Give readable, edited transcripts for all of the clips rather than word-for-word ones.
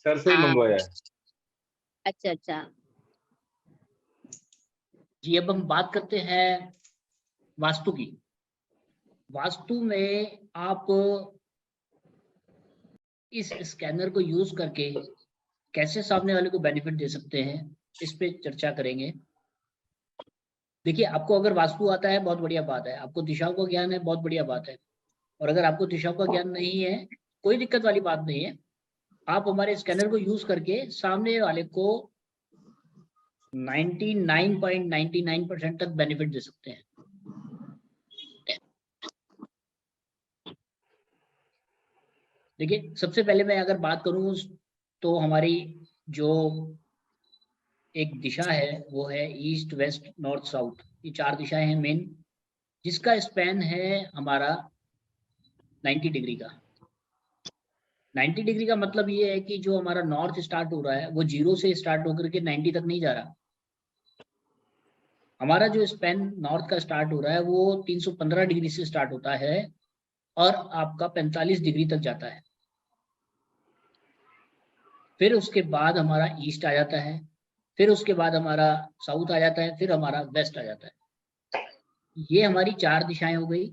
Sir से ही मंगवाया है। अच्छा अच्छा जी, अब हम बात करते हैं वास्तु की। वास्तु में आप इस स्कैनर को यूज करके कैसे सामने वाले को बेनिफिट दे सकते हैं, इस पे चर्चा करेंगे। देखिए, आपको अगर वास्तु आता है बहुत बढ़िया बात है, आपको दिशाओं का ज्ञान है बहुत बढ़िया बात है, और अगर आपको दिशाओं का ज्ञान नहीं है कोई दिक्कत वाली बात नहीं है। आप हमारे स्कैनर को यूज करके सामने वाले को 99.99% तक बेनिफिट दे सकते हैं। देखिए, सबसे पहले मैं अगर बात करूं तो हमारी जो एक दिशा है वो है ईस्ट वेस्ट नॉर्थ साउथ। ये 4 दिशाएं हैं मेन, जिसका स्पैन है हमारा 90 डिग्री का। 90 डिग्री का मतलब ये है कि जो हमारा नॉर्थ स्टार्ट हो रहा है वो 0 से स्टार्ट होकर के 90 तक नहीं जा रहा। हमारा जो स्पैन नॉर्थ का स्टार्ट हो रहा है वो 315 डिग्री से स्टार्ट होता है और आपका 45 डिग्री तक जाता है। फिर उसके बाद हमारा ईस्ट आ जाता है, फिर उसके बाद हमारा साउथ आ जाता है, फिर हमारा वेस्ट आ जाता है। ये हमारी 4 दिशाएं हो गई।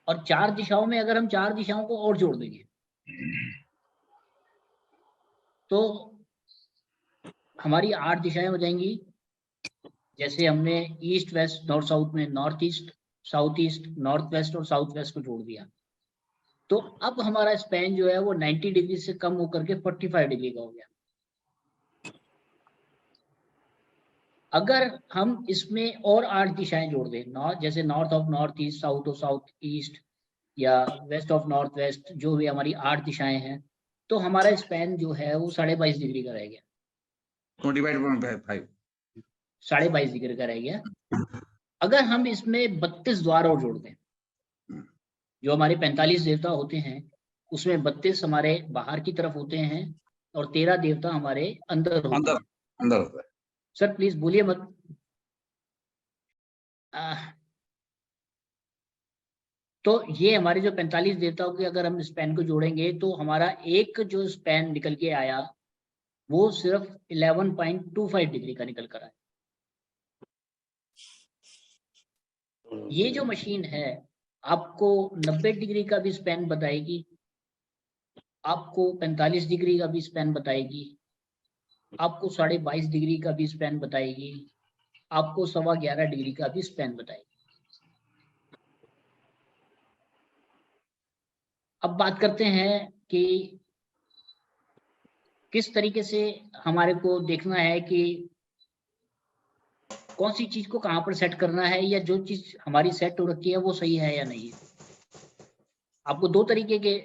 और 4 दिशाओं में अगर हम 4 दिशाओं को और जोड़ देंगे तो हमारी 8 दिशाएं हो जाएंगी। जैसे हमने ईस्ट वेस्ट नॉर्थ साउथ में नॉर्थ ईस्ट नॉर्थ वेस्ट और साउथ वेस्ट को जोड़ दिया, तो अब हमारा स्पैन जो है वो 90 डिग्री से कम होकर के 45 डिग्री का हो गया। अगर हम इसमें और 8 दिशाएं जोड़ दें, जैसे north of north east, south of south east, या वेस्ट ऑफ नॉर्थ वेस्ट, जो भी हमारी 8 दिशाएं हैं, तो हमारा स्पैन जो है वो 22.5 डिग्री का रह गया। 25.5 22.5 डिग्री का रह गया। अगर हम इसमें 32 द्वार और जोड़ दें, जो हमारे 45 देवता होते हैं उसमें 32 हमारे बाहर की तरफ होते हैं और 13 देवता हमारे अंदर होते हैं। अंदर होता है। सर प्लीज बोलिए मत। तो ये हमारे जो 45 देवताओं के अगर हम स्पैन को जोड़ेंगे तो हमारा एक जो स्पैन निकल के आया वो सिर्फ 11.25 डिग्री का निकल कर आया। ये जो मशीन है आपको 90 डिग्री का भी स्पैन बताएगी, आपको 45 डिग्री का भी स्पैन बताएगी, आपको 22.5 डिग्री का भी स्पैन बताएगी, आपको 11.25 डिग्री का भी स्पैन बताएगी। अब बात करते हैं कि किस तरीके से हमारे को देखना है कि कौन सी चीज को कहां पर सेट करना है, या जो चीज हमारी सेट हो रखी है वो सही है या नहीं है। आपको 2 तरीके के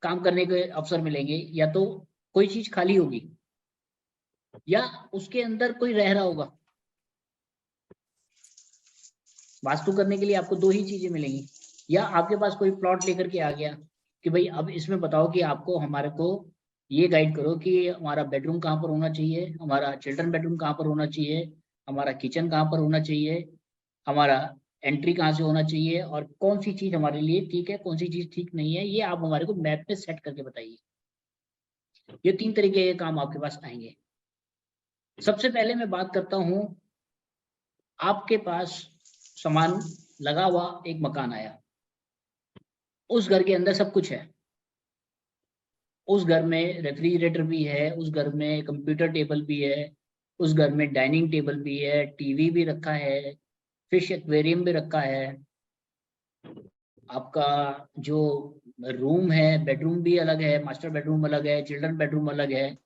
काम करने के अवसर मिलेंगे, या तो कोई चीज खाली होगी या उसके अंदर कोई रह रहा होगा। वास्तु करने के लिए आपको 2 ही चीजें मिलेंगी, या आपके पास कोई प्लॉट लेकर के आ गया कि भाई अब इसमें बताओ कि आपको हमारे को ये गाइड करो कि हमारा बेडरूम कहाँ पर होना चाहिए, हमारा चिल्ड्रन बेडरूम कहाँ पर होना चाहिए, हमारा किचन कहाँ पर होना चाहिए, हमारा एंट्री कहाँ से होना चाहिए, और कौन सी चीज हमारे लिए ठीक है कौन सी चीज ठीक नहीं है, ये आप हमारे को मैप पे सेट करके बताइए। ये 3 तरीके के काम आपके पास आएंगे। सबसे पहले मैं बात करता हूँ, आपके पास सामान लगा हुआ एक मकान आया, उस घर के अंदर सब कुछ है, उस घर में रेफ्रिजरेटर भी है, उस घर में कंप्यूटर टेबल भी है, उस घर में डाइनिंग टेबल भी है, टीवी भी रखा है, फिश एक्वेरियम भी रखा है, आपका जो रूम है बेडरूम भी अलग है, मास्टर बेडरूम अलग है, चिल्ड्रन बेडरूम अलग है,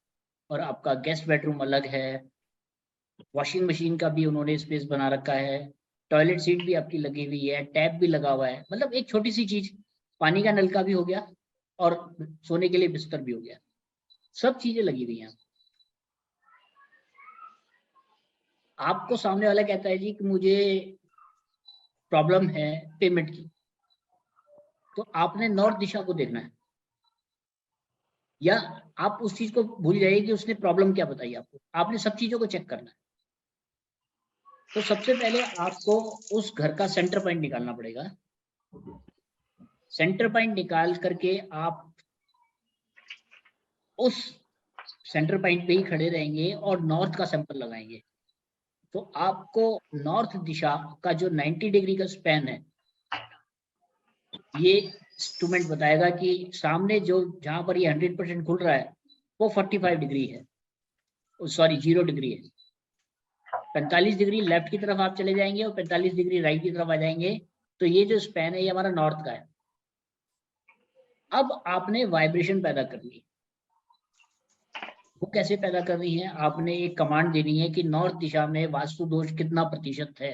और आपका गेस्ट बेडरूम अलग है। वॉशिंग मशीन का भी उन्होंने स्पेस बना रखा है, टॉयलेट सीट भी आपकी लगी हुई है, टैप भी लगा हुआ है, मतलब एक छोटी सी चीज, पानी का नलका भी हो गया और सोने के लिए बिस्तर भी हो गया, सब चीजें लगी हुई हैं। आपको सामने वाला कहता है जी कि मुझे प्रॉब्लम है पेमेंट की, तो आपने नॉर्थ दिशा को देखना है, या आप उस चीज को भूल जाइए कि उसने प्रॉब्लम क्या बताई आपको, आपने सब चीजों को चेक करना है। तो सबसे पहले आपको उस घर का सेंटर पॉइंट निकालना पड़ेगा। सेंटर पॉइंट निकाल करके आप उस सेंटर पॉइंट पे ही खड़े रहेंगे और नॉर्थ का सैंपल लगाएंगे। तो आपको नॉर्थ दिशा का जो 90 डिग्री का स्पैन है, ये इंस्ट्रूमेंट बताएगा कि सामने जो जहां पर ये 100% खुल रहा है वो 45 डिग्री है, सॉरी 0 डिग्री है। 45 डिग्री लेफ्ट की तरफ आप चले जाएंगे और 45 डिग्री राइट की तरफ आ जाएंगे, तो ये जो स्पैन है ये हमारा नॉर्थ का है। अब आपने वाइब्रेशन पैदा करनी है। वो कैसे पैदा करनी है? आपने एक कमांड देनी है कि नॉर्थ दिशा में वास्तु दोष कितना प्रतिशत है।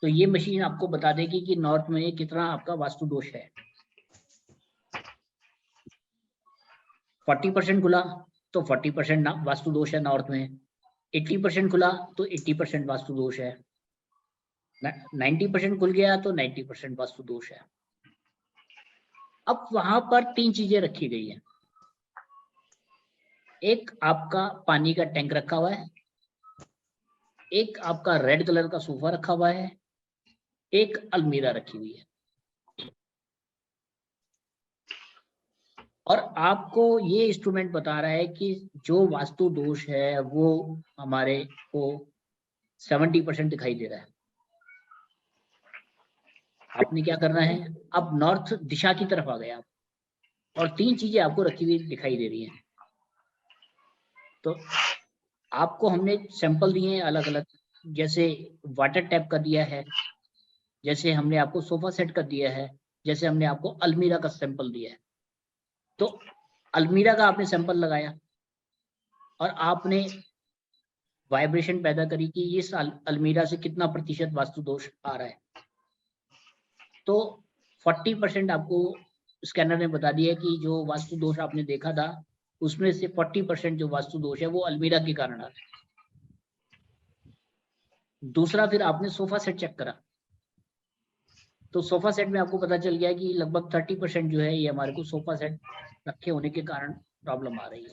तो ये मशीन आपको बता देगी कि नॉर्थ में कितना आपका वास्तु दोष है। 40% खुला तो 40% वास्तु दोष है नॉर्थ में, 80% खुला तो 80% वास्तु दोष है, 90% खुल गया तो 90% वास्तु दोष है। अब वहां पर 3 चीजें रखी गई है। एक आपका पानी का टैंक रखा हुआ है, एक आपका रेड कलर का सोफा रखा हुआ है, एक अलमीरा रखी हुई है। और आपको ये इंस्ट्रूमेंट बता रहा है कि जो वास्तु दोष है वो हमारे को 70% दिखाई दे रहा है। आपने क्या करना है, अब नॉर्थ दिशा की तरफ आ गए आप, और 3 चीजें आपको रखी हुई दिखाई दे रही हैं। तो आपको हमने सैंपल दिए हैं अलग अलग, जैसे वाटर टैप का दिया है, जैसे हमने आपको सोफा सेट का दिया है, जैसे हमने आपको अलमीरा का सैंपल दिया है। तो अलमीरा का आपने सैंपल लगाया और आपने वाइब्रेशन पैदा करी कि इस अलमीरा से कितना प्रतिशत वास्तु दोष आ रहा है। तो 40% आपको स्कैनर ने बता दिया कि जो वास्तु दोष आपने देखा था उसमें से 40% जो वास्तु दोष है वो अलमीरा के कारण आ रहा है। दूसरा, फिर आपने सोफा सेट चेक करा, तो सोफा सेट में आपको पता चल गया कि लगभग 30% जो है ये हमारे को सोफा सेट रखे होने के कारण प्रॉब्लम आ रही है।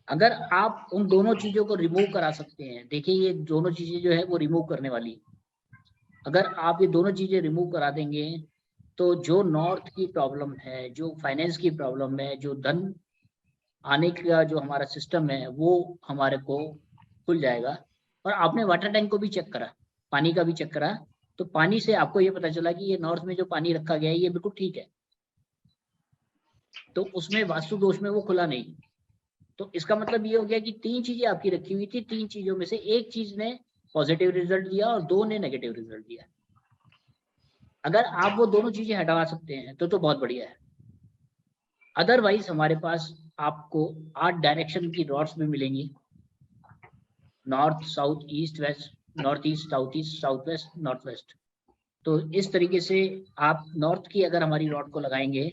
अगर आप उन दोनों चीजों को रिमूव करा सकते हैं, देखिए ये दोनों चीजें जो है वो रिमूव करने वाली है। अगर आप ये दोनों चीजें रिमूव करा देंगे तो जो नॉर्थ की प्रॉब्लम है, जो फाइनेंस की प्रॉब्लम है, जो धन आने का जो हमारा सिस्टम है वो हमारे को खुल जाएगा। और आपने वाटर टैंक को भी चेक करा, पानी का भी चेक करा, तो पानी से आपको ये पता चला कि ये नॉर्थ में जो पानी रखा गया है ये बिल्कुल ठीक है, तो उसमें वास्तु दोष में वो खुला नहीं। तो इसका मतलब ये हो गया कि 3 चीजें आपकी रखी हुई थी, 3 चीजों में से एक चीज ने पॉजिटिव रिजल्ट दिया और 2 ने नेगेटिव रिजल्ट दिया। अगर आप वो दोनों चीजें हटा सकते हैं तो बहुत बढ़िया है। अदरवाइज हमारे पास आपको 8 डायरेक्शन की रॉड्स में मिलेंगी, north, south, east, west, north east, south east, south west, north west. तो इस तरीके से आप नॉर्थ की अगर हमारी रॉड को लगाएंगे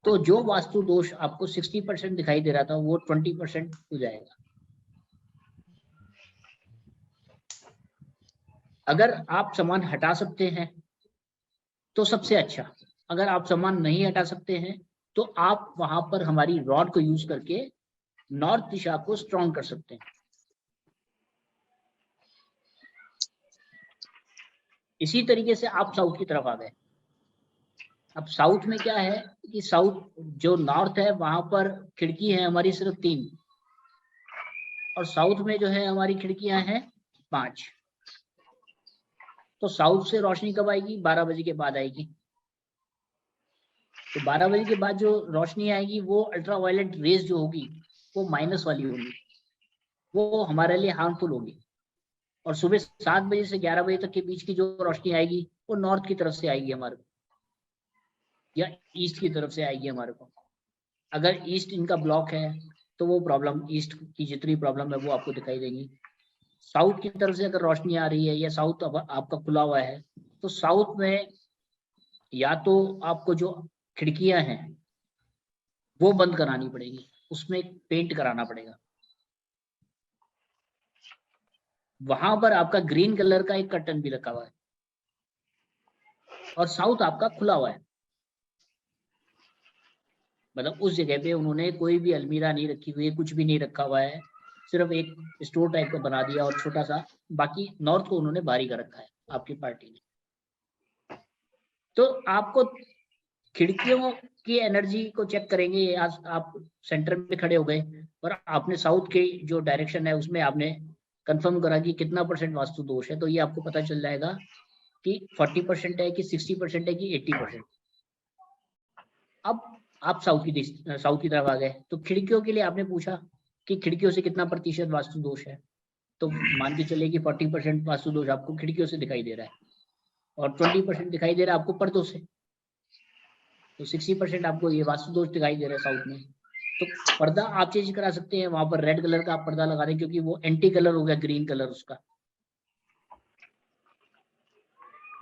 तो जो वास्तु दोष आपको 60% दिखाई दे रहा था वो 20% हो जाएगा। अगर आप सामान हटा सकते हैं तो सबसे अच्छा, अगर आप सामान नहीं हटा सकते हैं तो आप वहां पर हमारी रॉड को यूज करके नॉर्थ दिशा को स्ट्रॉन्ग कर सकते हैं। इसी तरीके से आप साउथ की तरफ आ गए। अब साउथ में क्या है कि साउथ जो नॉर्थ है वहां पर खिड़की है हमारी सिर्फ 3, और साउथ में जो है हमारी खिड़कियां हैं 5। तो साउथ से रोशनी कब आएगी? 12 बजे के बाद आएगी। तो 12 बजे के बाद जो रोशनी आएगी वो अल्ट्रावायलेट रेज जो होगी वो माइनस वाली होगी, वो हमारे लिए हार्मफुल होगी। और सुबह 7 बजे से 11 बजे तक के बीच की जो रोशनी आएगी वो नॉर्थ की तरफ से आएगी हमारे को, या ईस्ट की तरफ से आएगी हमारे को। अगर ईस्ट इनका ब्लॉक है तो वो प्रॉब्लम, ईस्ट की जितनी प्रॉब्लम है वो आपको दिखाई देंगी। साउथ की तरफ से अगर रोशनी आ रही है या साउथ आपका खुला हुआ है तो साउथ में या तो आपको जो खिड़कियां हैं वो बंद करानी पड़ेगी, उसमें पेंट कराना पड़ेगा। वहां पर आपका ग्रीन कलर का एक कर्टन भी रखा हुआ है और साउथ आपका खुला हुआ है, मतलब उस जगह पे उन्होंने कोई भी अलमीरा नहीं रखी हुई है, कुछ भी नहीं रखा हुआ है, सिर्फ एक स्टोर टाइप का बना दिया और छोटा सा, बाकी नॉर्थ को उन्होंने बाहरी कर रखा है आपकी पार्टी ने। तो आपको खिड़कियों की एनर्जी को चेक करेंगे। आज आप सेंटर में खड़े हो गए और आपने साउथ के जो डायरेक्शन है उसमें आपने कंफर्म करा कि कितना % वास्तु दोष है, तो ये आपको पता चल जाएगा कि 40% है कि 60% है कि 80%। अब आप साउथ की तरफ आ गए, तो खिड़कियों के लिए आपने पूछा कि खिड़कियों से कितना % वास्तु दोष है, तो मान के चलिए कि 40% वास्तु दोष आपको खिड़कियों से दिखाई दे रहा है और 20% दिखाई दे रहा है आपको पर्दों से, तो 60% आपको ये वास्तु दोष दिखाई दे रहा है साउथ में। तो पर्दा आप चेंज करा सकते हैं, वहां पर रेड कलर का आप पर्दा लगा दें क्योंकि वो एंटी कलर हो गया ग्रीन कलर उसका।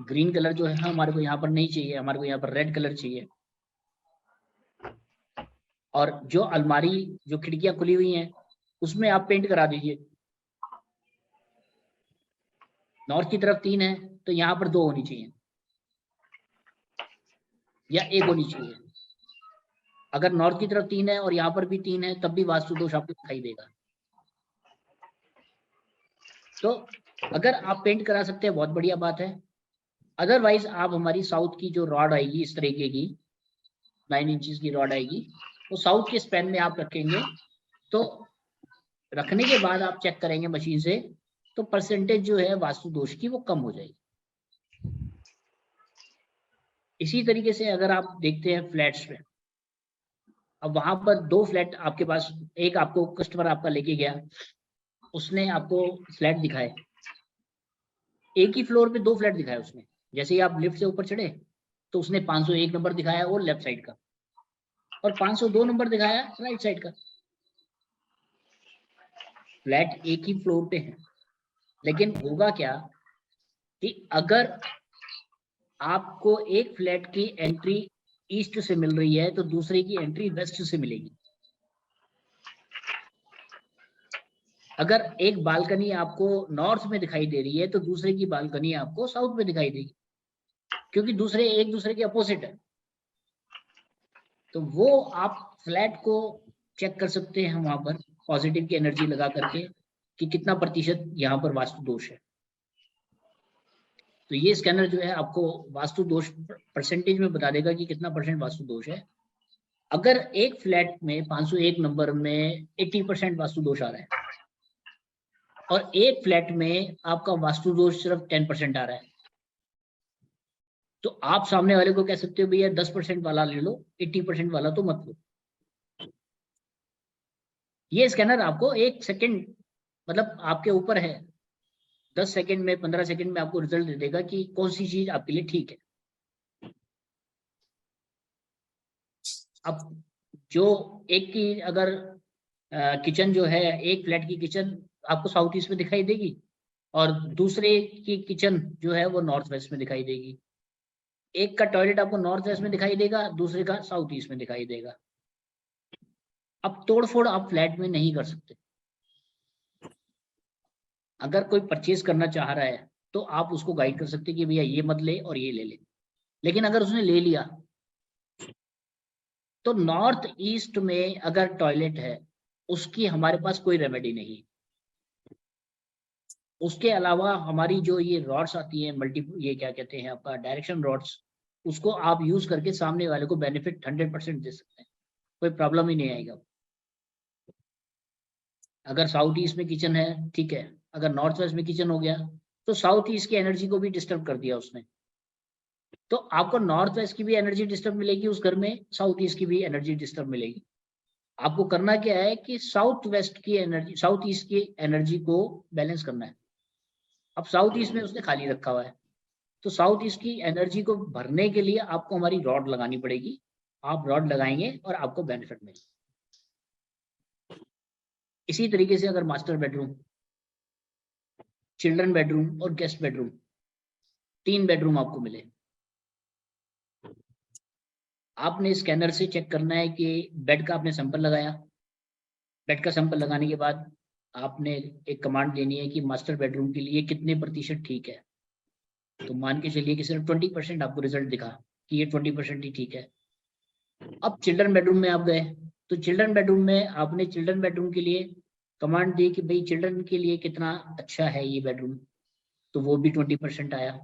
ग्रीन कलर जो है हमारे को यहाँ पर नहीं चाहिए, हमारे को यहाँ पर रेड कलर चाहिए। और जो अलमारी जो खिड़कियां खुली हुई हैं उसमें आप पेंट करा दीजिए। नॉर्थ की तरफ 3 है तो यहाँ पर 2 होनी चाहिए या 1 होनी चाहिए। अगर नॉर्थ की तरफ 3 है और यहाँ पर भी 3 है तब भी वास्तु दोष आपको दिखाई देगा। तो अगर आप पेंट करा सकते हैं बहुत बढ़िया बात है, अदरवाइज आप हमारी साउथ की जो रॉड आएगी इस तरीके की 9 इंचेस की रॉड आएगी, वो साउथ के स्पैन में आप रखेंगे। तो रखने के बाद आप चेक करेंगे मशीन से, तो परसेंटेज जो है वास्तु दोष की वो कम हो जाएगी। इसी तरीके से अगर आप देखते हैं फ्लैट्स में, अब वहां पर 2 फ्लैट आपके पास, एक आपको कस्टमर आपका लेके गया, उसने आपको फ्लैट दिखाए, एक ही फ्लोर पे 2 फ्लैट दिखाए उसने। जैसे ही आप लिफ्ट से ऊपर चढ़े तो उसने 501 नंबर दिखाया वो लेफ्ट साइड का, और 502 नंबर दिखाया राइट साइड का। फ्लैट एक ही फ्लोर पे है, लेकिन होगा क्या कि अगर आपको एक फ्लैट की एंट्री ईस्ट से मिल रही है तो दूसरे की एंट्री वेस्ट से मिलेगी। अगर एक बालकनी आपको नॉर्थ में दिखाई दे रही है तो दूसरे की बालकनी आपको साउथ में दिखाई देगी, क्योंकि दूसरे एक दूसरे के अपोजिट है। तो वो आप फ्लैट को चेक कर सकते हैं वहां पर पॉजिटिव की एनर्जी लगा करके कि कितना % यहाँ पर वास्तु दोष है। तो ये स्कैनर जो है आपको वास्तु दोष परसेंटेज में बता देगा कि कितना % वास्तु दोष है। अगर एक फ्लैट में 501 नंबर में 80% वास्तु दोष आ रहा है और एक फ्लैट में आपका वास्तु दोष सिर्फ 10% आ रहा है, तो आप सामने वाले को कह सकते हो भैया 10% वाला ले लो, 80% वाला तो मत लो। ये स्कैनर आपको 1 सेकंड मतलब आपके ऊपर है, 10 सेकंड में 15 सेकंड में आपको रिजल्ट दे देगा कि कौन सी चीज आपके लिए ठीक है। अब जो एक की अगर किचन जो है, एक फ्लैट की किचन आपको साउथ ईस्ट में दिखाई देगी और दूसरे की किचन जो है वो नॉर्थ वेस्ट में दिखाई देगी। एक का टॉयलेट आपको नॉर्थ वेस्ट में दिखाई देगा, दूसरे का साउथ ईस्ट में दिखाई देगा। अब तोड़फोड़ आप फ्लैट में नहीं कर सकते। अगर कोई परचेज करना चाह रहा है तो आप उसको गाइड कर सकते कि भैया ये मत ले और ये ले ले। लेकिन अगर उसने ले लिया तो नॉर्थ ईस्ट में अगर टॉयलेट है उसकी हमारे पास कोई रेमेडी नहीं। उसके अलावा हमारी जो ये रॉड्स आती हैं ये क्या कहते हैं आपका डायरेक्शन रॉड्स, उसको आप यूज करके सामने वाले को बेनिफिट 100% दे सकते हैं, कोई प्रॉब्लम ही नहीं आएगा। अगर साउथ ईस्ट में किचन है ठीक है, अगर नॉर्थ वेस्ट में किचन हो गया तो साउथ ईस्ट की एनर्जी को भी डिस्टर्ब कर दिया उसने, तो आपको नॉर्थ वेस्ट की भी एनर्जी डिस्टर्ब मिलेगी उस घर में, साउथ ईस्ट की भी एनर्जी डिस्टर्ब मिलेगी। आपको करना क्या है कि साउथ वेस्ट की एनर्जी साउथ ईस्ट की एनर्जी को बैलेंस करना है। अब साउथ ईस्ट में उसने खाली रखा हुआ है, तो साउथ ईस्ट की एनर्जी को भरने के लिए आपको हमारी रॉड लगानी पड़ेगी। आप रॉड लगाएंगे और आपको बेनिफिट मिलेगा। इसी तरीके से अगर मास्टर बेडरूम, चिल्ड्रन बेडरूम और गेस्ट बेडरूम, 3 बेडरूम आपको मिले, आपने स्कैनर से चेक करना है कि बेड का आपने सैंपल लगाया। बेड का सैंपल लगाने के बाद आपने एक कमांड देनी है कि मास्टर बेडरूम के लिए कितने % ठीक है। तो मान के चलिए कि सिर्फ 20% आपको रिजल्ट दिखा कि ये 20% ही ठीक है। अब चिल्ड्रन बेडरूम में आप गए तो चिल्ड्रन बेडरूम में आपने चिल्ड्रन बेडरूम के लिए कमांड दी कि भाई चिल्ड्रन के लिए कितना अच्छा है ये बेडरूम, तो वो भी 20% आया।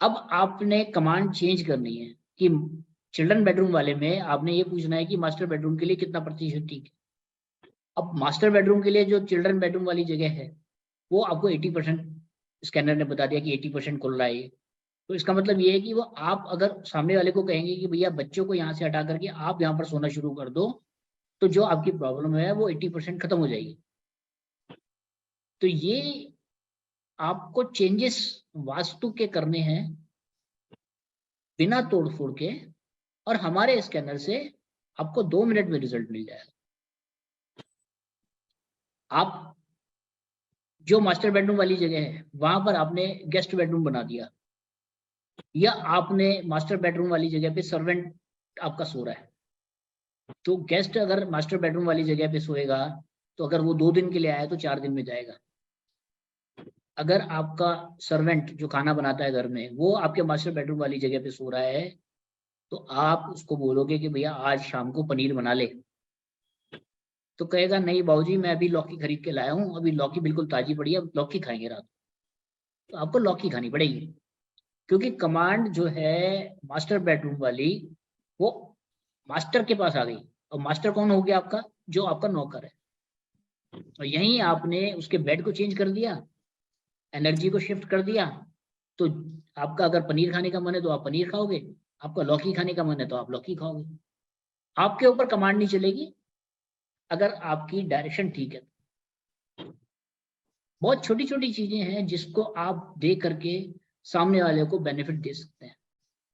अब आपने कमांड चेंज करनी है कि चिल्ड्रन बेडरूम वाले में आपने ये पूछना है कि मास्टर बेडरूम के लिए कितना प्रतिशत ठीक है। अब मास्टर बेडरूम के लिए जो चिल्ड्रन बेडरूम वाली जगह है वो आपको 80% स्कैनर ने बता दिया कि 80% खुल रहा है ये। तो इसका मतलब ये है कि वो आप अगर सामने वाले को कहेंगे कि भैया बच्चों को यहाँ से हटा करके आप यहाँ पर सोना शुरू कर दो, तो जो आपकी प्रॉब्लम है वो 80% खत्म हो जाएगी। तो ये आपको चेंजेस वास्तु के करने हैं बिना तोड़ फोड़ के, और हमारे स्कैनर से आपको 2 मिनट में रिजल्ट मिल जाएगा। आप जो मास्टर बेडरूम वाली जगह है वहां पर आपने गेस्ट बेडरूम बना दिया, या आपने मास्टर बेडरूम वाली जगह पे सर्वेंट आपका सो रहा है, तो गेस्ट अगर मास्टर बेडरूम वाली जगह पे सोएगा तो अगर वो 2 दिन के लिए आया तो 4 दिन में जाएगा। अगर आपका सर्वेंट जो खाना बनाता है घर में वो आपके मास्टर बेडरूम वाली जगह पे सो रहा है, तो आप उसको बोलोगे कि भैया आज शाम को पनीर बना ले, तो कहेगा नहीं बाबूजी मैं अभी लौकी खरीद के लाया हूँ, अभी लौकी बिल्कुल ताजी पड़ी है, अब लौकी खाएंगे रात। तो आपको लौकी खानी पड़ेगी, क्योंकि कमांड जो है मास्टर बेडरूम वाली वो मास्टर के पास आ गई। और मास्टर कौन हो गया आपका? जो आपका नौकर है। और यहीं आपने उसके बेड को चेंज कर दिया, एनर्जी को शिफ्ट कर दिया, तो आपका अगर पनीर खाने का मन है तो आप पनीर खाओगे, आपका लौकी खाने का मन है तो आप लौकी खाओगे। आपके ऊपर कमांड नहीं चलेगी अगर आपकी डायरेक्शन ठीक है। बहुत छोटी छोटी चीजें हैं जिसको आप दे करके सामने वाले को बेनिफिट दे सकते हैं।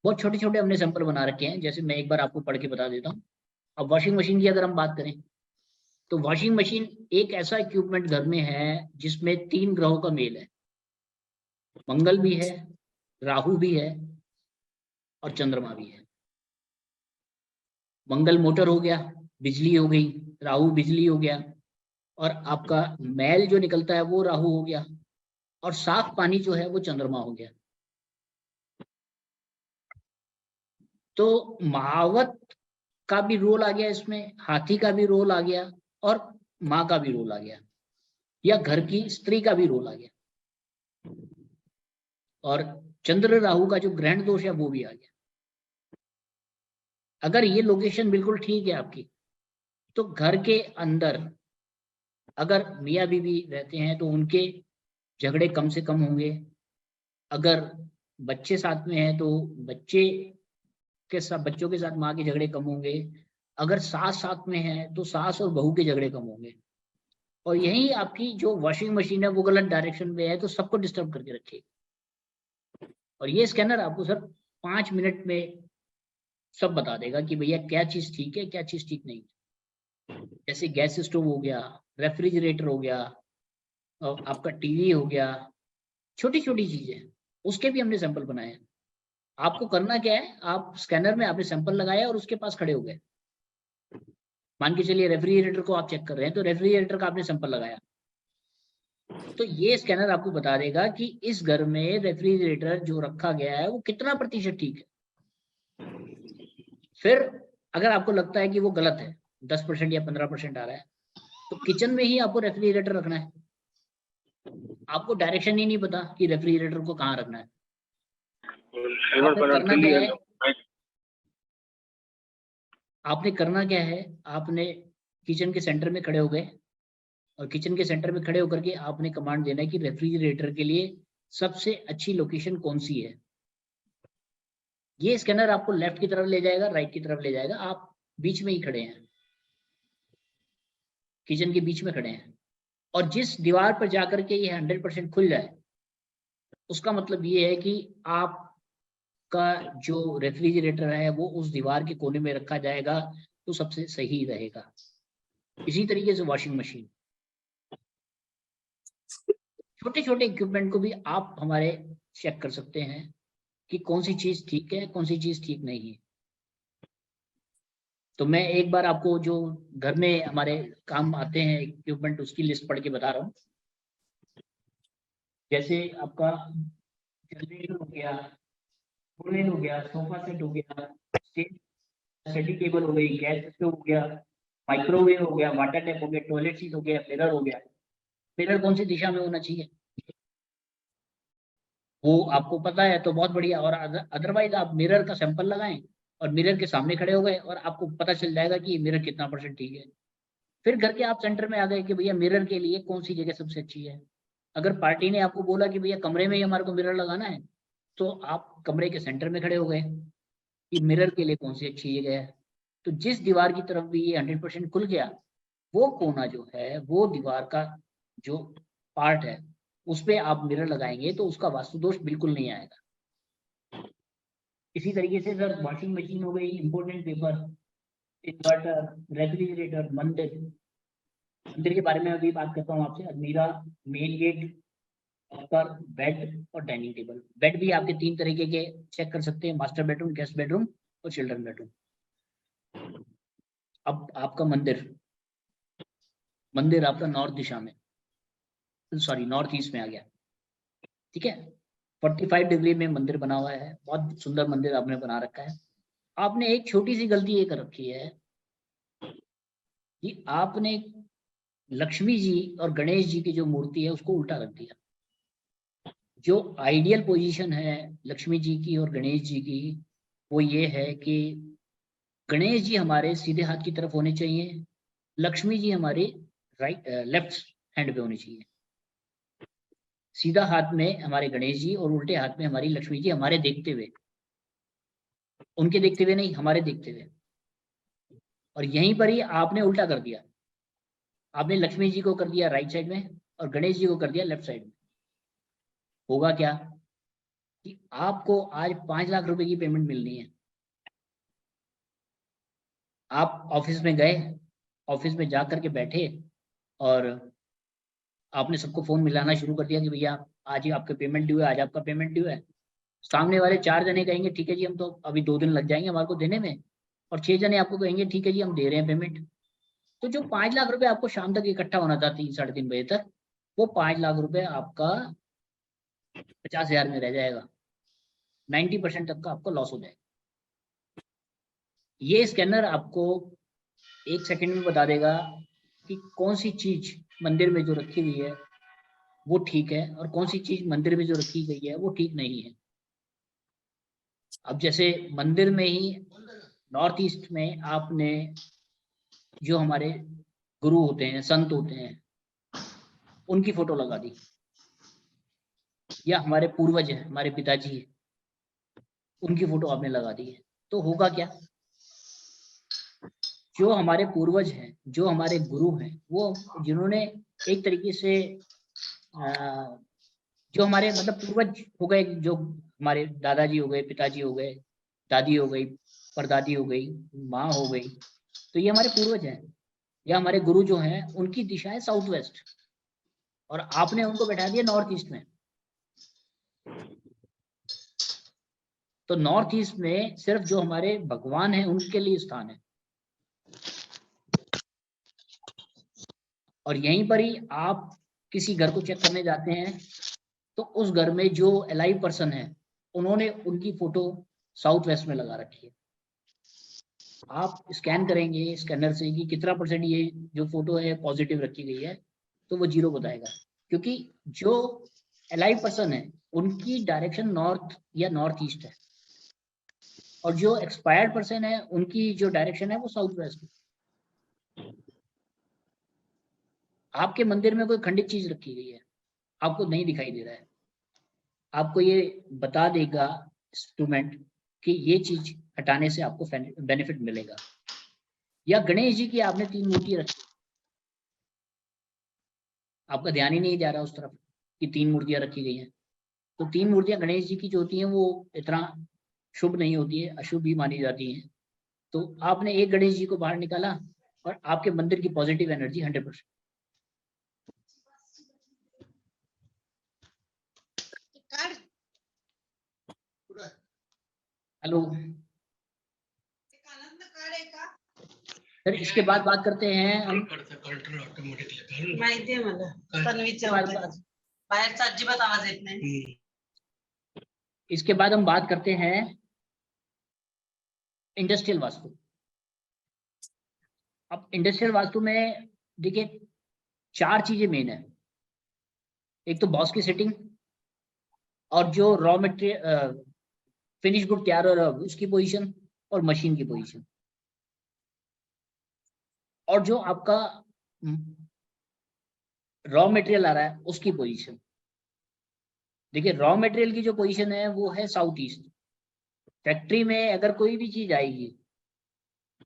बहुत छोटे छोटे हमने सैंपल बना रखे हैं, जैसे मैं एक बार आपको पढ़ के बता देता हूँ। अब वॉशिंग मशीन की अगर हम बात करें तो वॉशिंग मशीन एक ऐसा इक्विपमेंट घर में है जिसमें 3 ग्रहों का मेल है। मंगल भी है, राहु भी है और चंद्रमा भी है। मंगल मोटर हो गया, बिजली हो गई, राहु बिजली हो गया, और आपका मैल जो निकलता है वो राहु हो गया, और साफ पानी जो है वो चंद्रमा हो गया। तो महावत का भी रोल आ गया इसमें, हाथी का भी रोल आ गया, और माँ का भी रोल आ गया, या घर की स्त्री का भी रोल आ गया, और चंद्र राहु का जो ग्रहण दोष है वो भी आ गया। अगर ये लोकेशन बिल्कुल ठीक है आपकी, तो घर के अंदर अगर मियाँ बीवी रहते हैं तो उनके झगड़े कम से कम होंगे। अगर बच्चे साथ में हैं तो बच्चों के साथ माँ के झगड़े कम होंगे। अगर सास साथ में है तो सास और बहू के झगड़े कम होंगे। और यही आपकी जो वॉशिंग मशीन है वो गलत डायरेक्शन में है तो सबको डिस्टर्ब करके रखेगी। और ये स्कैनर आपको सर 5 मिनट में सब बता देगा कि भैया क्या चीज ठीक है क्या चीज ठीक नहीं। जैसे गैस स्टोव हो गया, रेफ्रिजरेटर हो गया, और आपका टीवी हो गया, छोटी छोटी चीजें, उसके भी हमने सैंपल बनाए हैं। आपको करना क्या है, आप स्कैनर में आपने सैंपल लगाया और उसके पास खड़े हो गए। मान के चलिए रेफ्रिजरेटर को आप चेक कर रहे हैं, तो रेफ्रिजरेटर का आपने सैंपल लगाया, तो ये स्कैनर आपको बता देगा कि इस घर में रेफ्रिजरेटर जो रखा गया है वो कितना प्रतिशत ठीक है। फिर अगर आपको लगता है कि वो गलत है, 10% या 15% आ रहा है, तो किचन में ही आपको रेफ्रिजरेटर रखना है। आपको डायरेक्शन ही नहीं पता कि रेफ्रिजरेटर को कहाँ रखना है। आपने करना क्या है, आपने किचन के सेंटर में खड़े हो गए, और किचन के सेंटर में खड़े होकर के आपने कमांड देना है कि रेफ्रिजरेटर के लिए सबसे अच्छी लोकेशन कौन सी है। ये स्कैनर आपको लेफ्ट की तरफ ले जाएगा, राइट की तरफ ले जाएगा, आप बीच में ही खड़े हैं, किचन के बीच में खड़े हैं। और जिस दीवार पर जाकर के ये 100% खुल जाए, उसका मतलब ये है कि आपका जो रेफ्रिजरेटर है वो उस दीवार के कोने में रखा जाएगा, तो सबसे सही रहेगा। इसी तरीके से वॉशिंग मशीन, छोटे छोटे इक्विपमेंट को भी आप हमारे चेक कर सकते हैं कि कौन सी चीज ठीक है कौन सी चीज ठीक नहीं है। तो मैं एक बार आपको जो घर में हमारे काम आते हैं इक्विपमेंट उसकी लिस्ट पढ़ के बता रहा हूँ। जैसे आपका जनरेटर हो गया, कूलर हो गया, सोफा सेट हो गया, स्टडी टेबल हो गई, गैस स्टोव हो गया, माइक्रोवेव हो गया, वाटर टैप हो गया, टॉयलेट सीट हो गया, मिरर हो गया। मिरर कौन सी दिशा में होना चाहिए वो आपको पता है तो बहुत बढ़िया। और अदरवाइज आप मिरर का सैंपल लगाएं और मिरर के सामने खड़े हो गए और आपको पता चल जाएगा कि ये मिरर कितना % ठीक है। फिर घर के आप सेंटर में आ गए कि भैया मिरर के लिए कौन सी जगह सबसे अच्छी है। अगर पार्टी ने आपको बोला कि भैया कमरे में ही हमारे को मिरर लगाना है, तो आप कमरे के सेंटर में खड़े हो गए कि मिरर के लिए कौन सी अच्छी जगह है। तो जिस दीवार की तरफ भी ये 100% खुल गया, वो कोना जो है, वो दीवार का जो पार्ट है, उस पे आप मिरर लगाएंगे तो उसका वास्तु दोष बिल्कुल नहीं आएगा। इसी तरीके से सर वॉशिंग मशीन हो गई, इंपोर्टेंट पेपर, इन्वर्टर, रेफ्रिजरेटर, मंदिर। मंदिर के बारे में अभी बात करता हूँ आपसे। अलमीरा, मेन गेट पर, बेड और डाइनिंग टेबल। बेड भी आपके 3 तरीके के चेक कर सकते हैं, मास्टर बेडरूम, गेस्ट बेडरूम और चिल्ड्रन बेडरूम। अब आपका मंदिर आपका नॉर्थ दिशा में, सॉरी नॉर्थ ईस्ट में आ गया, ठीक है। 45 डिग्री में मंदिर बना हुआ है, बहुत सुंदर मंदिर आपने बना रखा है। आपने एक छोटी सी गलती ये कर रखी है कि आपने लक्ष्मी जी और गणेश जी की जो मूर्ति है उसको उल्टा रख दिया। जो आइडियल पोजीशन है लक्ष्मी जी की और गणेश जी की, वो ये है कि गणेश जी हमारे सीधे हाथ की तरफ होने चाहिए, लक्ष्मी जी हमारे लेफ्ट हैंड पे होनी चाहिए। सीधा हाथ में हमारे गणेश जी और उल्टे हाथ में हमारी लक्ष्मी जी, हमारे देखते हुए, उनके देखते हुए नहीं, हमारे देखते हुए। और यहीं पर ही आपने उल्टा कर दिया, आपने लक्ष्मी जी को कर दिया राइट साइड में और गणेश जी को कर दिया लेफ्ट साइड में। होगा क्या कि आपको आज 5 लाख रुपए की पेमेंट मिलनी है। आप ऑफिस में गए, ऑफिस में जा करके बैठे और आपने सबको फोन मिलाना शुरू कर दिया कि भैया आज ही आपका पेमेंट ड्यू है, आज आपका पेमेंट ड्यू है। सामने वाले 4 जने कहेंगे ठीक है जी, हम तो अभी 2 दिन लग जाएंगे हमारे को देने में, और 6 जने आपको कहेंगे ठीक है जी हम दे रहे हैं पेमेंट। तो जो 5 लाख रुपए आपको शाम तक इकट्ठा होना था 3 साढ़े 3 बजे तक, वो 5 लाख रुपए आपका 50,000 में रह जाएगा। 90% तक का आपको लॉस हो जाएगा। ये स्कैनर आपको 1 सेकंड में बता देगा कि कौन सी चीज मंदिर में जो रखी हुई है वो ठीक है और कौन सी चीज मंदिर में जो रखी गई है वो ठीक नहीं है। अब जैसे मंदिर में ही नॉर्थ ईस्ट में आपने जो हमारे गुरु होते हैं, संत होते हैं, उनकी फोटो लगा दी, या हमारे पूर्वज हैं, हमारे पिताजी, उनकी फोटो आपने लगा दी है, तो होगा क्या? जो हमारे पूर्वज हैं, जो हमारे गुरु हैं, वो जिन्होंने एक तरीके से जो हमारे मतलब पूर्वज हो गए, जो हमारे दादाजी हो गए, पिताजी हो गए, दादी हो गई, परदादी हो गई, माँ हो गई, तो ये हमारे पूर्वज हैं या हमारे गुरु जो हैं, उनकी दिशा है साउथ वेस्ट, और आपने उनको बैठा दिया नॉर्थ ईस्ट में। तो नॉर्थ ईस्ट में सिर्फ जो हमारे भगवान हैं उनके लिए स्थान है, और यहीं पर ही आप किसी घर को चेक करने जाते हैं तो उस घर में जो अलाइव पर्सन है उन्होंने उनकी फोटो साउथ वेस्ट में लगा रखी है। आप स्कैन करेंगे स्कैनर से कि कितना % ये जो फोटो है पॉजिटिव रखी गई है, तो वो 0 बताएगा, क्योंकि जो अलाइव पर्सन है उनकी डायरेक्शन नॉर्थ या नॉर्थ ईस्ट है, और जो एक्सपायर्ड पर्सन है उनकी जो डायरेक्शन है वो साउथ वेस्ट है। आपके मंदिर में कोई खंडित चीज रखी गई है, आपको नहीं दिखाई दे रहा है, आपको ये बता देगा इंस्ट्रूमेंट कि ये चीज हटाने से आपको बेनिफिट मिलेगा। या गणेश जी की आपने 3 मूर्ति रखी, आपका ध्यान ही नहीं जा रहा उस तरफ कि 3 मूर्तियां रखी गई हैं, तो 3 मूर्तियां गणेश जी की जो होती हैं वो इतना शुभ नहीं होती है, अशुभ ही मानी जाती हैं। तो आपने एक गणेश जी को बाहर निकाला और आपके मंदिर की पॉजिटिव एनर्जी 100%। हेलो सर, इसके बाद बात करते हैं हम, माहिती आहे मला तन्वीच्या बाहेरचा अजिबात आवाज येत नाही। इसके बाद हम बात करते हैं इंडस्ट्रियल वास्तु। अब इंडस्ट्रियल वास्तु में देखिए 4 चीजें मेन है। एक तो बॉस की सेटिंग, और जो रॉ मटेरियल फिनिश गुड तैयार हो रहा है उसकी पोजीशन, और मशीन की पोजीशन, और जो आपका रॉ मटेरियल आ रहा है उसकी पोजीशन। देखिए रॉ मटेरियल की जो पोजीशन है वो है साउथ ईस्ट। फैक्ट्री में अगर कोई भी चीज आएगी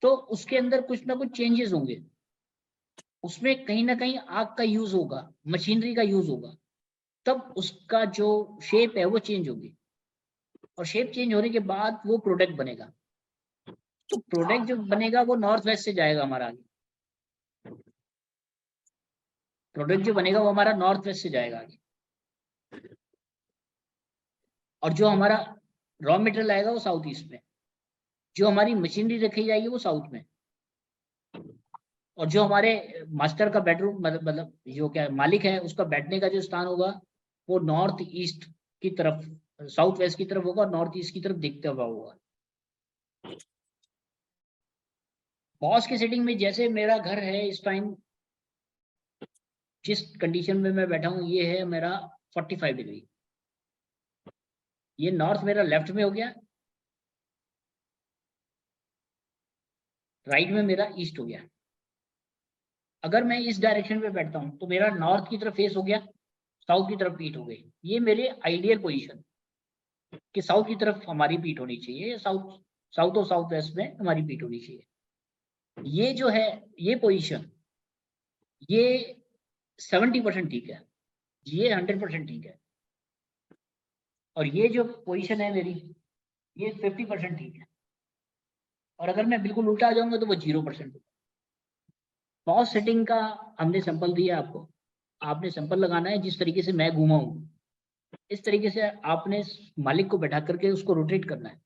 तो उसके अंदर कुछ ना कुछ चेंजेस होंगे, उसमें कहीं ना कहीं आग का यूज होगा, मशीनरी का यूज होगा, तब उसका जो शेप है वो चेंज होगी, और शेप चेंज होने के बाद वो प्रोडक्ट बनेगा। तो प्रोडक्ट जो बनेगा वो नॉर्थ वेस्ट से जाएगा हमारा आगे। प्रोडक्ट जो बनेगा वो हमारा नॉर्थ वेस्ट से जाएगा आगे, और जो हमारा रॉ मटेरियल आएगा वो साउथ ईस्ट में, जो हमारी मशीनरी रखी जाएगी वो साउथ में, और जो हमारे मास्टर का बेडरूम मतलब जो क्या मालिक है उसका बैठने का जो स्थान होगा वो नॉर्थ ईस्ट की तरफ, साउथ वेस्ट की तरफ होगा, और नॉर्थ ईस्ट की तरफ देखते हुआ होगा। बॉस की सेटिंग में जैसे मेरा घर है इस टाइम, जिस कंडीशन में मैं बैठा हूँ ये है मेरा 45 डिग्री। ये नॉर्थ मेरा लेफ्ट में हो गया, राइट में मेरा ईस्ट हो गया। अगर मैं इस डायरेक्शन में बैठता हूँ तो मेरा नॉर्थ की तरफ फेस हो गया, साउथ की तरफ पीठ हो गई। ये मेरे आइडियल पोजीशन कि साउथ की तरफ हमारी पीठ होनी चाहिए, साउथ और साउथ वेस्ट में हमारी पीठ होनी चाहिए। ये जो है ये पोजीशन ये 70% ठीक है, ये 100% ठीक है, और ये जो पोजीशन है मेरी ये 50% ठीक है, और अगर मैं बिल्कुल उल्टा आ जाऊंगा तो वो 0%। बॉस सेटिंग का हमने सैंपल दिया आपको, आपने सैंपल लगाना है। जिस तरीके से मैं घूमा हूँ इस तरीके से आपने मालिक को बैठा करके उसको रोटेट करना है।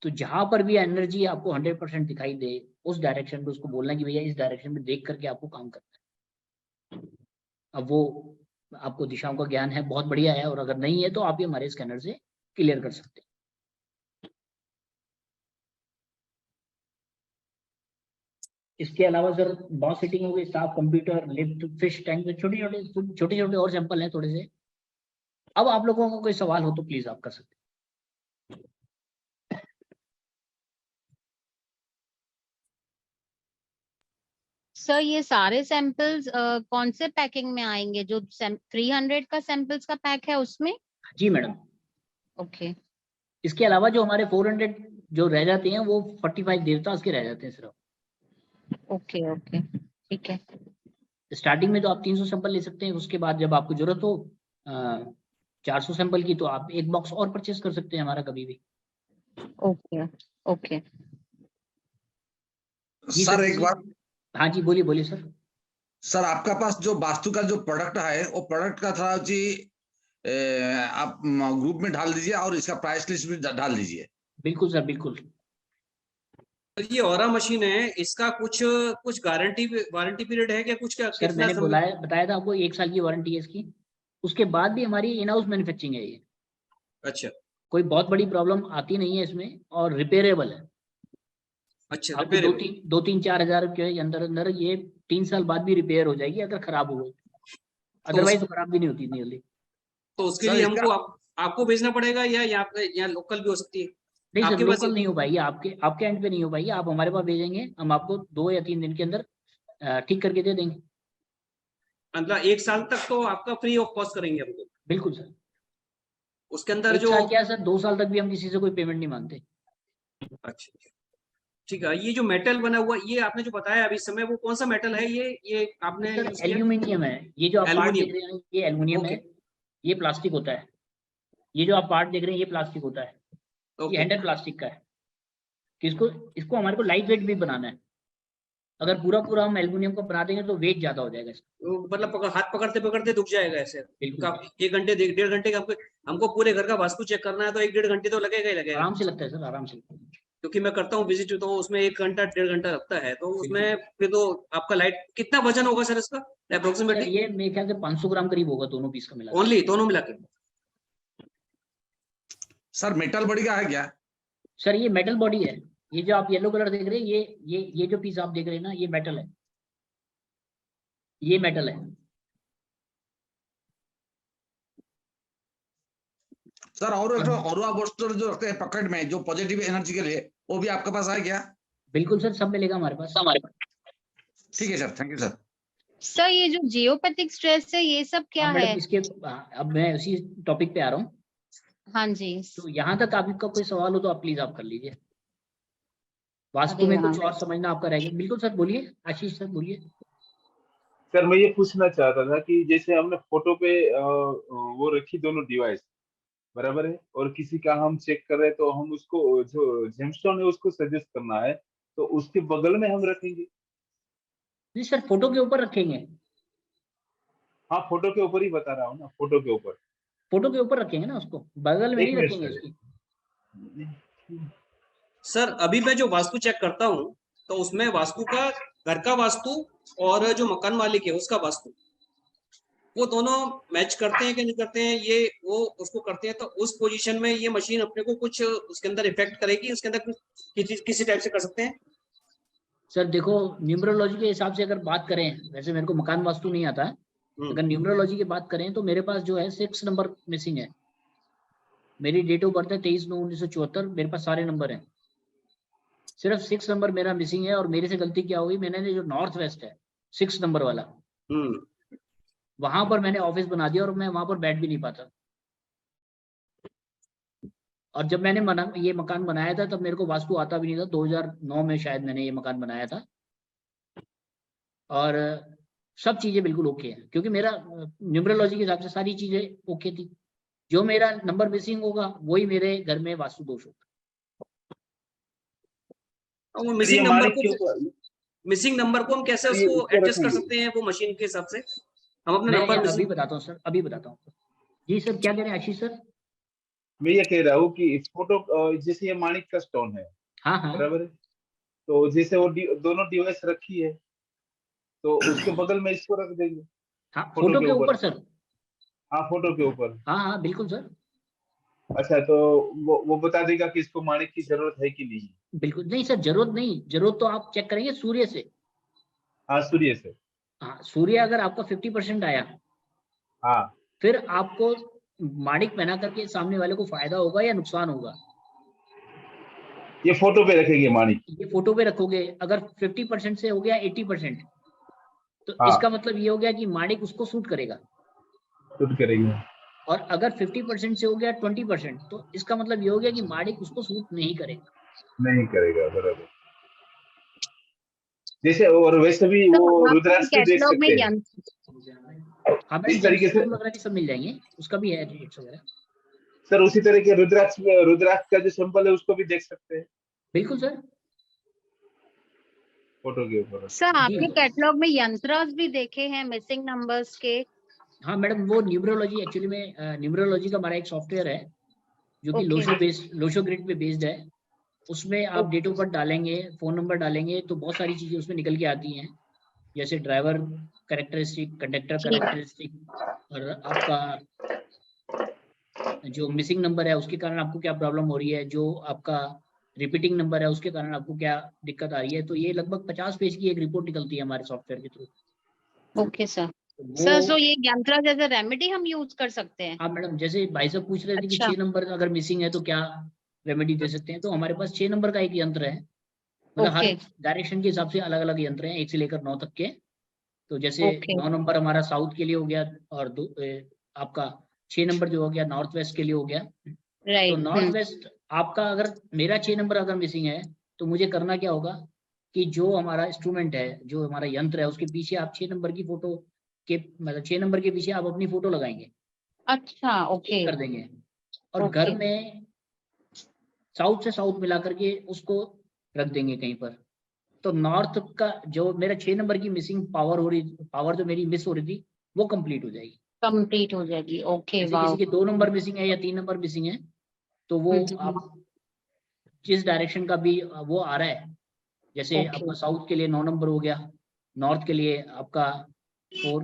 तो जहां पर भी एनर्जी आपको 100% दिखाई दे उस डायरेक्शन में उसको बोलना कि भैया इस डायरेक्शन में देख करके आपको काम करना है। अब वो आपको दिशाओं का ज्ञान है, बहुत बढ़िया है, और अगर नहीं है तो आप ये हमारे स्कैनर से क्लियर कर सकते हैं। इसके अलावा सर बॉस सेटिंग हो गई, staff, computer, lift, fish tank, छोटे छोटे और सैंपल हैं थोड़े से। अब आप लोगों को कोई सवाल हो तो प्लीज आप कर सकते हैं। सर ये सारे सैंपल्स कौन से पैकिंग में आएंगे? जो 300 का सैंपल्स का पैक है उसमें? जी मैडम। ओके। इसके अलावा जो हमारे 400 जो रह जाते हैं वो 45 देवतास के रह जाते हैं सिर्फ। ओके ओके ठीक है। स्टार्टिंग में तो आप 300 सैंपल ले सकते हैं, उसके बाद जब आपको जरूरत हो 400 सैंपल की तो आप एक बॉक्स और परचेस कर सकते हैं हमारा कभी भी। Okay okay. जी सर एक बात, हाँ जी बोलिए बोलिए सर। सर आपका पास जो वास्तु का जो प्रोडक्ट है वो प्रोडक्ट का थोड़ा जी आप ग्रुप में डाल दीजिए और इसका प्राइस लिस्ट भी डाल दीजिए। बिल्कुल सर बिल्कुल। ये ऑरा मशीन है, इसका कुछ वारंटी पीरियड है क्या? कुछ क्या सर कितना मैंने बताया था आपको 1 साल की वारंटी है इसकी, उसके बाद भी हमारी इन हाउस मैन्युफैक्चरिंग है ये। अच्छा कोई बहुत बड़ी प्रॉब्लम आती नहीं है इसमें, और रिपेयरेबल है। अच्छा। आपको 2-3-4 हजार के अंदर अंदर ये 3 साल बाद भी रिपेयर हो जाएगी अगर खराब हो गई, अदरवाइज तो खराब भी नहीं होती नियरली। तो उसके सर लिए हमको आपको भेजना पड़ेगा या यहाँ लोकल भी हो सकती है? नहीं सर आपके पास लोकल नहीं हो पाएगी, आपके एंड पे नहीं हो पाएगी, आप हमारे पास भेजेंगे, हम आपको 2 या 3 दिन के अंदर ठीक करके दे देंगे। मतलब 1 साल तक तो आपका फ्री ऑफ कॉस्ट करेंगे हमको? बिल्कुल सर। उसके अंदर 1 जो साल क्या सर 2 साल तक भी हम किसी से कोई पेमेंट नहीं मांगते। अच्छा ठीक है। ये जो मेटल बना हुआ ये आपने जो बताया अभी इस समय, वो कौन सा मेटल है? ये आपने सर यूज किया? एल्यूमिनियम है। ये जो आप पार्ट देख एल्युमिनियम। रहे हैं ये एल्यूमिनियम है, ये प्लास्टिक होता है। ये जो आप पार्ट देख रहे हैं ये प्लास्टिक होता है, ये ओके। हैंडल प्लास्टिक का है। कि इसको हमारे को लाइट वेट भी बनाना है। अगर पूरा हम एल्यूमिनियम को बना देंगे तो वेट ज्यादा हो जाएगा इसका। तो मतलब हाथ पकड़ते पकड़ते दुख जाएगा ऐसे? बिल्कुल 1 घंटे 1.5 घंटे का हमको पूरे घर का वास्तु चेक करना है तो 1-1.5 घंटे तो लगेगा ही लगेगा। आराम से लगता है सर, आराम से। क्योंकि मैं करता हूँ विजिट, तो उसमें 1 घंटा 1.5 घंटा लगता है, तो उसमें फिर तो आपका लाइट कितना वजन होगा सर इसका अप्रोक्सीमेटली? ये मेरे ख्याल से 500 ग्राम करीब होगा दोनों पीस का मिला। ओनली दोनों मिला के? सर मेटल बॉडी का है क्या? सर ये मेटल बॉडी है, ये जो आप येलो कलर देख रहे हैं, ये जो पीस आप देख रहे हैं ना, ये मेटल है, ये मेटल है। सर और आप वस्तु जो रखते हैं पॉकेट में जो पॉजिटिव एनर्जी के लिए, वो भी आपके पास है क्या? बिल्कुल सर, सब मिलेगा हमारे पास। ठीक है sir, thank you sir. Sir ये जो जियोपैथिक स्ट्रेस है ये सब क्या हाँ है? मैडम, इसके अब मैं उसी टॉपिक पे आ रहा हूँ। हाँ जी। तो यहाँ तक आपका कोई सवाल हो तो आप प्लीज आप कर लीजिए। वास्तु अरे में हाँ। कुछ और समझना आपका रह गया? बिल्कुल सर, बोलिए आशीष सर, बोलिए। सर मैं ये पूछना चाहता था कि जैसे हमने फोटो पे वो रखी दोनों डिवाइस, बराबर है, और किसी का हम चेक कर रहे हैं तो हम उसको जो जेमस्टोन है उसको सजेस्ट करना है, तो उसके बगल में हम रखेंगे? नहीं सर, फोटो के ऊपर रखेंगे। हाँ फोटो के ऊपर ही बता रहा हूँ ना, फोटो के ऊपर। फोटो के ऊपर रखेंगे ना उसको, बगल में एक नहीं मिनट रखेंगे सर। उसकी। सर अभी मैं जो वास्तु चेक करता हूँ तो उसमें वास्तु का, घर का वास्तु और जो मकान मालिक है उसका वास्तु, वो दोनों मैच करते हैं कि नहीं करते हैं, ये वो उसको करते हैं, तो उस पोजीशन में ये मशीन अपने को कुछ उसके अंदर इफेक्ट करेगी, उसके अंदर किसी टाइप से कर सकते हैं? सर देखो, न्यूमरोलॉजी के हिसाब से अगर बात करें, वैसे मेरे को मकान वास्तु नहीं आता है, अगर न्यूमरोलॉजी की बात करें तो मेरे पास जो है 6 नंबर मिसिंग है। मेरी डेट ऑफ बर्थ है 23/9/1974, मेरे पास सारे नंबर हैं, सिर्फ 6 नंबर मेरा मिसिंग है। और मेरे से गलती क्या हुई, मैंने जो नॉर्थ वेस्ट है 6 नंबर वाला, वहां पर मैंने ऑफिस बना दिया और मैं वहां पर बैठ भी नहीं पाता। और जब मैंने ये मकान बनाया था तब मेरे को वास्तु आता भी नहीं था, 2009 में शायद मैंने ये मकान बनाया था। और सब चीजें बिल्कुल ओके हैं, क्योंकि मेरा न्यूमरोलॉजी के हिसाब से सारी चीजें ओके थी। जो मेरा नंबर मिसिंग होगा वही मेरे घर में वास्तु दोष होगा। वो सर, ये मालिक के ऊपर, मिसिंग नंबर को हम कैसे ये उसको ऊपर एडजस्ट कर रखेंगे। सकते हैं वो मशीन के हिसाब से? हम अपने मैं नंबर अभी मिसिंग, बताता हूँ सर, अभी बताता हूँ। जी सर, क्या कह रहे हैं आशीष सर? मैं ये कह रहा हूँ कि इस फोटो, जैसे ये माणिक का स्टोन है, हाँ हाँ बराबर है, तो जैसे वो दोनों डिवाइस रखी है तो उसके बगल में इसको रख देंगे हाँ, फोटो फोटो के के ऊपर। ऊपर सर। हाँ फोटो के ऊपर। हाँ हाँ बिल्कुल सर, अच्छा, तो वो बता देगा कि इसको माणिक की जरूरत है कि नहीं? बिल्कुल नहीं सर, जरूरत नहीं, जरूरत तो आप चेक करेंगे सूर्य से। हाँ सूर्य से। हाँ, सूर्य अगर आपका 50% आया, हाँ फिर आपको माणिक पहना करके सामने वाले को फायदा होगा या नुकसान होगा? ये फोटो पे रखेंगे माणिक। ये फोटो पे रखोगे, अगर 50% से हो गया 80%, तो हाँ इसका मतलब ये हो गया कि माणिक उसको सूट करेगा। शूट करेंगे। और अगर 50% से हो गया 20%, तो इसका मतलब ये हो गया कि माणिक उसको सूट नहीं करेगा। नहीं करेगा, बराबर। जैसे और वैसे भी तो वो आपके रुद्राक्ष भी देख कैटलॉग में सकते हैं हाँ मैडम, इस तरीके से। जेमस्टोन वगैरह भी सब मिल जाएंगे, उसका भी है रेट्स वगैरह। सर उसी तरह के रुद्राक्ष का जो सिंबल है उसको भी देख सकते हैं बिल्कुल सर। फोटो के ऊपर। सर आपके जी। कैटलॉग में यंत्रास भी देखे हैं मिसिंग नंबर्स के? हाँ मैडम, वो न्यूमरोलॉजी एक्चुअली में, न्यूमरोलॉजी का हमारा एक सॉफ्टवेयर है जो कि Okay. लोशो ग्रिड पे बेस्ड है। उसमें आप डेट ऑफ बर्थ डालेंगे, फोन नंबर डालेंगे तो बहुत सारी चीजें उसमें निकल के आती हैं, जैसे ड्राइवर कैरेक्टरिस्टिक, कंडक्टर जी। कैरेक्टरिस्टिक, और आपका जो मिसिंग नंबर है उसके कारण आपको क्या प्रॉब्लम हो रही है, जो आपका रिपीटिंग नंबर है उसके कारण आपको क्या दिक्कत आ रही है। तो ये लगभग 50 पेज की एक रिपोर्ट निकलती है हमारे सॉफ्टवेयर के थ्रू। Okay sir. तो सर वो, सो ये यंत्र जैसे रेमेडी हम यूज कर सकते हैं? हाँ मैडम, जैसे भाई साहब पूछ रहे थे कि अच्छा। 6 नंबर अगर मिसिंग है तो क्या रेमेडी दे सकते हैं, तो हमारे पास 6 नंबर का एक यंत्र है। मतलब हर ओके डायरेक्शन के हिसाब से अलग अलग यंत्र हैं, 1 से लेकर 9 तक के। तो जैसे ओके 9 नंबर हमारा साउथ के लिए हो गया, और आपका 6 नंबर जो हो गया नॉर्थ वेस्ट के लिए हो गया। तो राइट। नॉर्थ वेस्ट आपका, अगर मेरा 6 नंबर अगर मिसिंग है तो मुझे करना क्या होगा कि जो हमारा इंस्ट्रूमेंट है, जो हमारा यंत्र है, उसके पीछे आप 6 नंबर की फोटो के, मतलब 6 नंबर के पीछे आप अपनी फोटो लगाएंगे, अच्छा ओके कर देंगे। और घर ओके में साउथ से साउथ मिला करके उसको रख देंगे कहीं पर। तो नॉर्थ का जो मेरा 6 नंबर की मिसिंग पावर जो मेरी मिस हो रही थी, वो कंप्लीट हो जाएगी। कंप्लीट हो जाएगी। ओके जैसे वाओ। किसी के 2 नंबर मिसिंग है या 3 नंबर मिसिंग है, तो वो आप जिस डायरेक्शन का भी वो आ रहा है, जैसे ओके आपका साउथ के लिए 9 नंबर हो गया, नॉर्थ के लिए आपका 1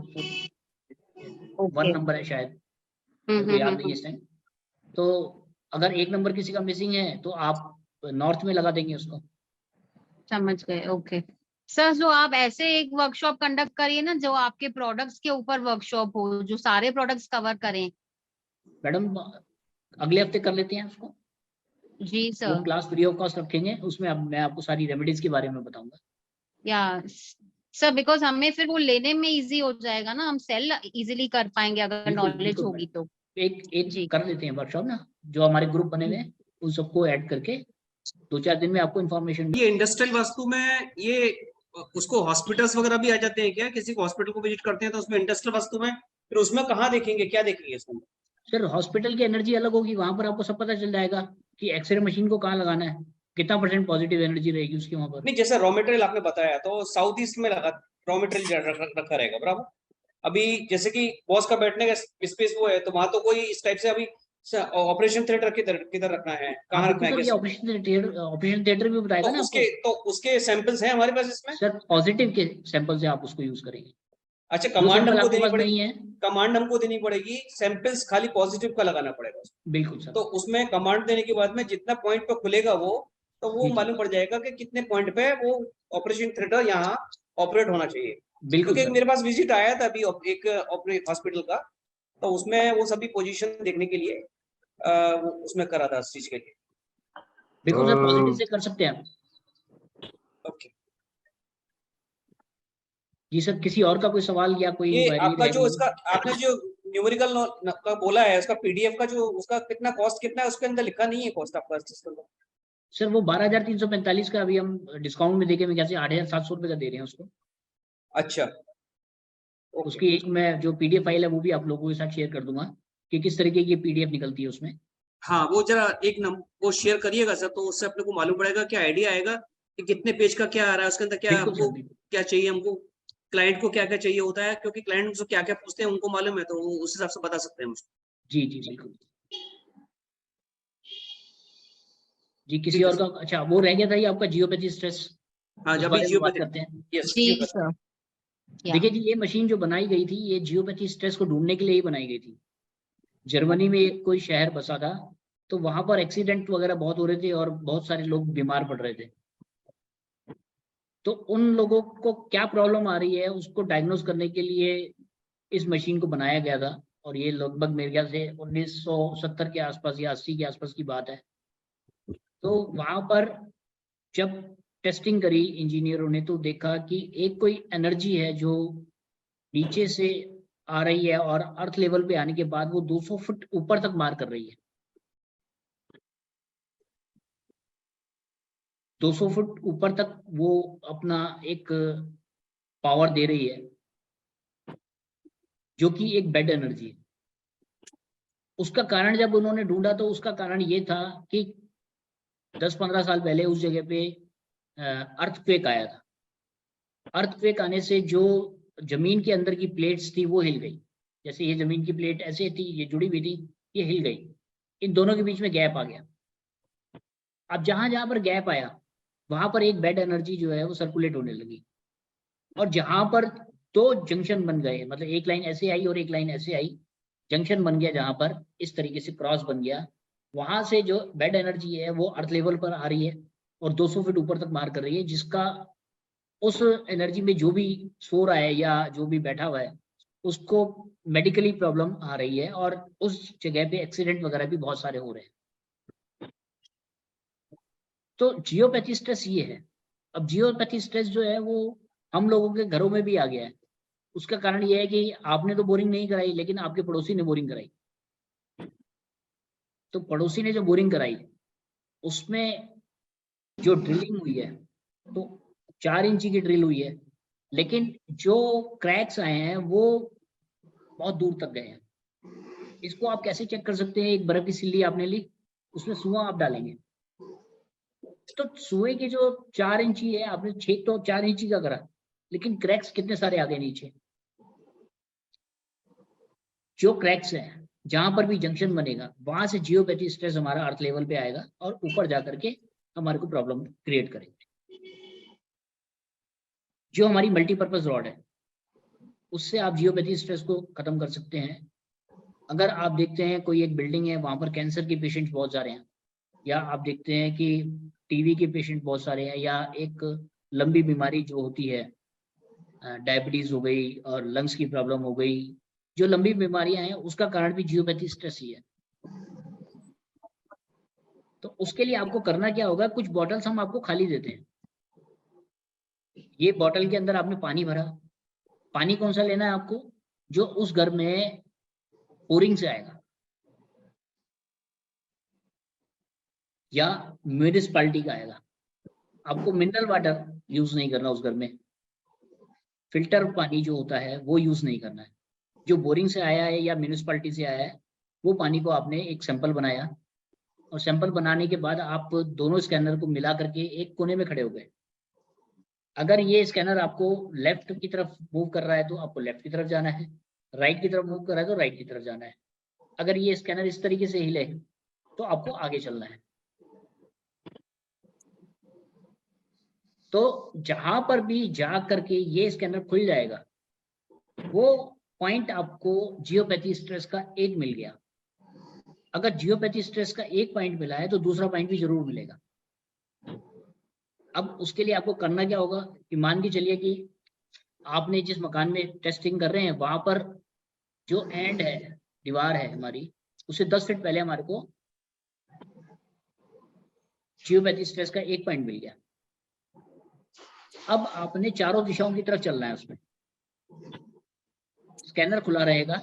ओके। नंबर है शायद, मेरे को याद नहीं है इस टाइम। तो अगर 1 नंबर किसी का मिसिंग है तो आप नॉर्थ में लगा देंगे उसको, समझ गए, ओके। सर जो आप ऐसे एक वर्कशॉप कंडक्ट करिए ना जो आपके प्रोडक्ट्स के ऊपर वर्कशॉप हो, जो सारे प्रोडक्ट्स कवर करें। मैडम अगले हफ्ते कर लेते हैं उसको, जी वो sir. Class free of cost रखेंगे, उसमें अब मैं आपको सारी रेमेडीज के बारे में बताऊंगा। या सर बिकॉज हमें फिर वो लेने में इजी हो जाएगा ना, हम सेल इजीली कर पाएंगे अगर बिल्कुल नॉलेज बिल्कुल होगी मैडम। तो। एक जी कर लेते हैं वर्कशॉप ना, जो हमारे ग्रुप बने हुए हैं उन सबको ऐड करके 2-4 दिन में आपको इन्फॉर्मेशन। ये इंडस्ट्रियल वास्तु में ये उसको हॉस्पिटल्स वगैरह भी आ जाते हैं क्या? किसी को हॉस्पिटल को विजिट करते हैं तो उसमें इंडस्ट्रियल वास्तु में फिर उसमें कहाँ देखेंगे, क्या देखेंगे इसमें? सर हॉस्पिटल की एनर्जी अलग होगी, वहां पर आपको सब पता चल जाएगा कि एक्सरे मशीन को कहाँ लगाना है, कितना % पॉजिटिव एनर्जी रहेगी उसकी वहां पर। नहीं, जैसे रॉ मटेरियल आपने बताया तो साउथ ईस्ट में लगा रॉ मटेरियल रखा रहेगा, बराबर। अभी जैसे कि बॉस का बैठने का स्पेस वो है, तो वहां तो कोई इस टाइप से अभी ऑपरेशन थिएटर किधर रखना है, कहाँ रखना है, ये कैसे? ऑपरेशन थिएटर भी बताएगा ना आपको। उसके सैंपल्स हैं हमारे पास इसमें? सर पॉजिटिव के सैंपल से आप उसको यूज करेंगे, अच्छा, जो कमांड सैंपल हमको आपके देनी पास पड़ेगी, नहीं है। कमांड हमको देनी पड़ेगी, सैंपल्स खाली पॉजिटिव का लगाना पड़ेगा उसमें। बिल्कुल सर। तो उसमें कमांड देने के बाद में जितना पॉइंट पे खुलेगा वो, तो वो जी, जी। मालूम पड़ जाएगा कि कितने पॉइंट पे वो ऑपरेशन थिएटर यहाँ ऑपरेट होना चाहिए। बिल्कुल क्योंकि सर। मेरे पास विजिट आया था अभी एक हॉस्पिटल का, तो उसमें वो सभी पोजीशन देखने के लिए वो उसमें करा था इस चीज के लिए। बिल्कुल सर, पॉजिटिव से कर सकते हैं आप। ओके, जी सर, किसी और का कोई सवाल या कोई ये इंक्वायरी आपका रह जो गई इसका हो? आपने जो न्यूमेरिकल का बोला है, उसका पीडीएफ का जो उसका कितना कॉस्ट कितना है, उसके अंदर लिखा नहीं है कॉस्ट आपका इसके अंदर? सर वो 12,345 का अभी हम डिस्काउंट में देके मैं कैसे 8,700 रुपये का दे रहे हैं उसको। अच्छा, ओके। उसकी एक मैं जो पीडीएफ फाइल है वो भी आप लोगों के साथ शेयर कर दूंगा कि किस तरीके की पीडीएफ निकलती है उसमें। हाँ, वो जरा एक वो शेयर करिएगा सर, तो उससे अपने को मालूम पड़ेगा, क्या आइडिया आएगा कि कितने पेज का क्या आ रहा है उसके अंदर, क्या बिल्कुल हमको सर, बिल्कुल। क्या चाहिए, हमको क्लाइंट को क्या क्या चाहिए होता है, क्योंकि क्लाइंट मुझसे क्या क्या पूछते हैं उनको मालूम है, तो वो उस हिसाब से बता सकते हैं मुझको। जी जी बिल्कुल जी। किसी ठीक है और का? अच्छा वो रह गया था ये आपका जियोपैथी स्ट्रेस, हाँ, उस जब भी बारे में बात जियोपैथी, करते हैं। यस जी जियोपैथी। सर। या देखिए जी, ये मशीन जो बनाई गई थी ये जियोपैथी स्ट्रेस को ढूंढने के लिए ही बनाई गई थी। जर्मनी में एक कोई शहर बसा था, तो वहां पर एक्सीडेंट वगैरह बहुत हो रहे थे और बहुत सारे लोग बीमार पड़ रहे थे। तो उन लोगों को क्या प्रॉब्लम आ रही है उसको डायग्नोज करने के लिए इस मशीन को बनाया गया था। और ये लगभग मेरे ख्याल से 1970 के आसपास या 80 के आसपास की बात है। तो वहां पर जब टेस्टिंग करी इंजीनियरों ने तो देखा कि एक कोई एनर्जी है जो नीचे से आ रही है और अर्थ लेवल पे आने के बाद वो 200 फुट ऊपर तक मार कर रही है। 200 फुट ऊपर तक वो अपना एक पावर दे रही है, जो कि एक बेड एनर्जी है। उसका कारण जब उन्होंने ढूंढा तो उसका कारण ये था कि 10-15 साल पहले उस जगह पे अर्थक्वेक आया था। अर्थक्वेक आने से जो जमीन के अंदर की प्लेट्स थी वो हिल गई। जैसे ये जमीन की प्लेट ऐसे थी, ये जुड़ी हुई थी, ये हिल गई, इन दोनों के बीच में गैप आ गया। अब जहां जहां पर गैप आया वहां पर एक बेड एनर्जी जो है वो सर्कुलेट होने लगी। और जहां पर दो जंक्शन बन गए, मतलब एक लाइन ऐसे आई और एक लाइन ऐसे आई, जंक्शन बन गया जहां पर इस तरीके से क्रॉस बन गया, वहां से जो बेड एनर्जी है वो अर्थ लेवल पर आ रही है और 200 फीट ऊपर तक मार कर रही है, जिसका उस एनर्जी में जो भी सो रहा है या जो भी बैठा हुआ है उसको मेडिकली प्रॉब्लम आ रही है और उस जगह पे एक्सीडेंट वगैरह भी बहुत सारे हो रहे हैं। तो जियोपैथी स्ट्रेस ये है। अब जियोपैथी स्ट्रेस जो है वो हम लोगों के घरों में भी आ गया है। उसका कारण ये है कि आपने तो बोरिंग नहीं कराई, लेकिन आपके पड़ोसी ने बोरिंग कराई। तो पड़ोसी ने जो बोरिंग कराई उसमें जो ड्रिलिंग हुई है तो 4 इंची की ड्रिल हुई है, लेकिन जो क्रैक्स आए हैं वो बहुत दूर तक गए हैं। इसको आप कैसे चेक कर सकते हैं? एक बर्फ की सिल्ली आपने ली, उसमें सुआ आप डालेंगे, तो सुए की जो 4 इंची है आपने छेद तो 4 इंची का करा, लेकिन क्रैक्स कितने सारे आ गए नीचे। जो क्रैक्स हैं जहां पर भी जंक्शन बनेगा वहां से जियोपैथी स्ट्रेस हमारा अर्थ लेवल पे आएगा और ऊपर जाकर के हमारे को प्रॉब्लम क्रिएट करेंगे। जो हमारी मल्टीपर्पज रॉड है उससे आप जियोपैथी स्ट्रेस को खत्म कर सकते हैं। अगर आप देखते हैं कोई एक बिल्डिंग है वहां पर कैंसर के पेशेंट्स बहुत जा रहे हैं, या आप देखते हैं कि टीबी के पेशेंट बहुत सारे हैं, या एक लंबी बीमारी जो होती है, डायबिटीज हो गई और लंग्स की प्रॉब्लम हो गई, जो लंबी बीमारियां हैं उसका कारण भी जियोपैथी स्ट्रेस ही है। तो उसके लिए आपको करना क्या होगा, कुछ बॉटल्स हम आपको खाली देते हैं। ये बॉटल के अंदर आपने पानी भरा, पानी कौन सा लेना है आपको, जो उस घर में बोरिंग से आएगा या म्यूनिसिपैलिटी का आएगा। आपको मिनरल वाटर यूज नहीं करना उस घर में, फिल्टर पानी जो होता है वो यूज नहीं करना है। जो बोरिंग से आया है या म्यूनिसिपैलिटी से आया है वो पानी को आपने एक सैंपल बनाया, और सैंपल बनाने के बाद आप दोनों स्कैनर को मिला करके एक कोने में खड़े हो गए। अगर ये स्कैनर आपको लेफ्ट की तरफ मूव कर रहा है तो आपको लेफ्ट की तरफ जाना है, राइट की तरफ मूव कर रहा है तो राइट की तरफ जाना है। अगर ये स्कैनर इस तरीके से हिले तो आपको आगे चलना है। तो जहां पर भी जा करके ये स्कैनर खुल जाएगा, वो पॉइंट आपको जियोपैथी स्ट्रेस का एक मिल गया। अगर जियोपैथी स्ट्रेस का एक पॉइंट मिला है तो दूसरा पॉइंट भी जरूर मिलेगा। अब उसके लिए आपको करना क्या होगा कि मान के चलिए कि आपने जिस मकान में टेस्टिंग कर रहे हैं वहां पर जो एंड है, दीवार है हमारी, उससे 10 फीट पहले हमारे को जियोपैथी स्ट्रेस का एक पॉइंट मिल गया। अब आपने चारों दिशाओं की तरफ चलना है। उसमें स्कैनर खुला रहेगा,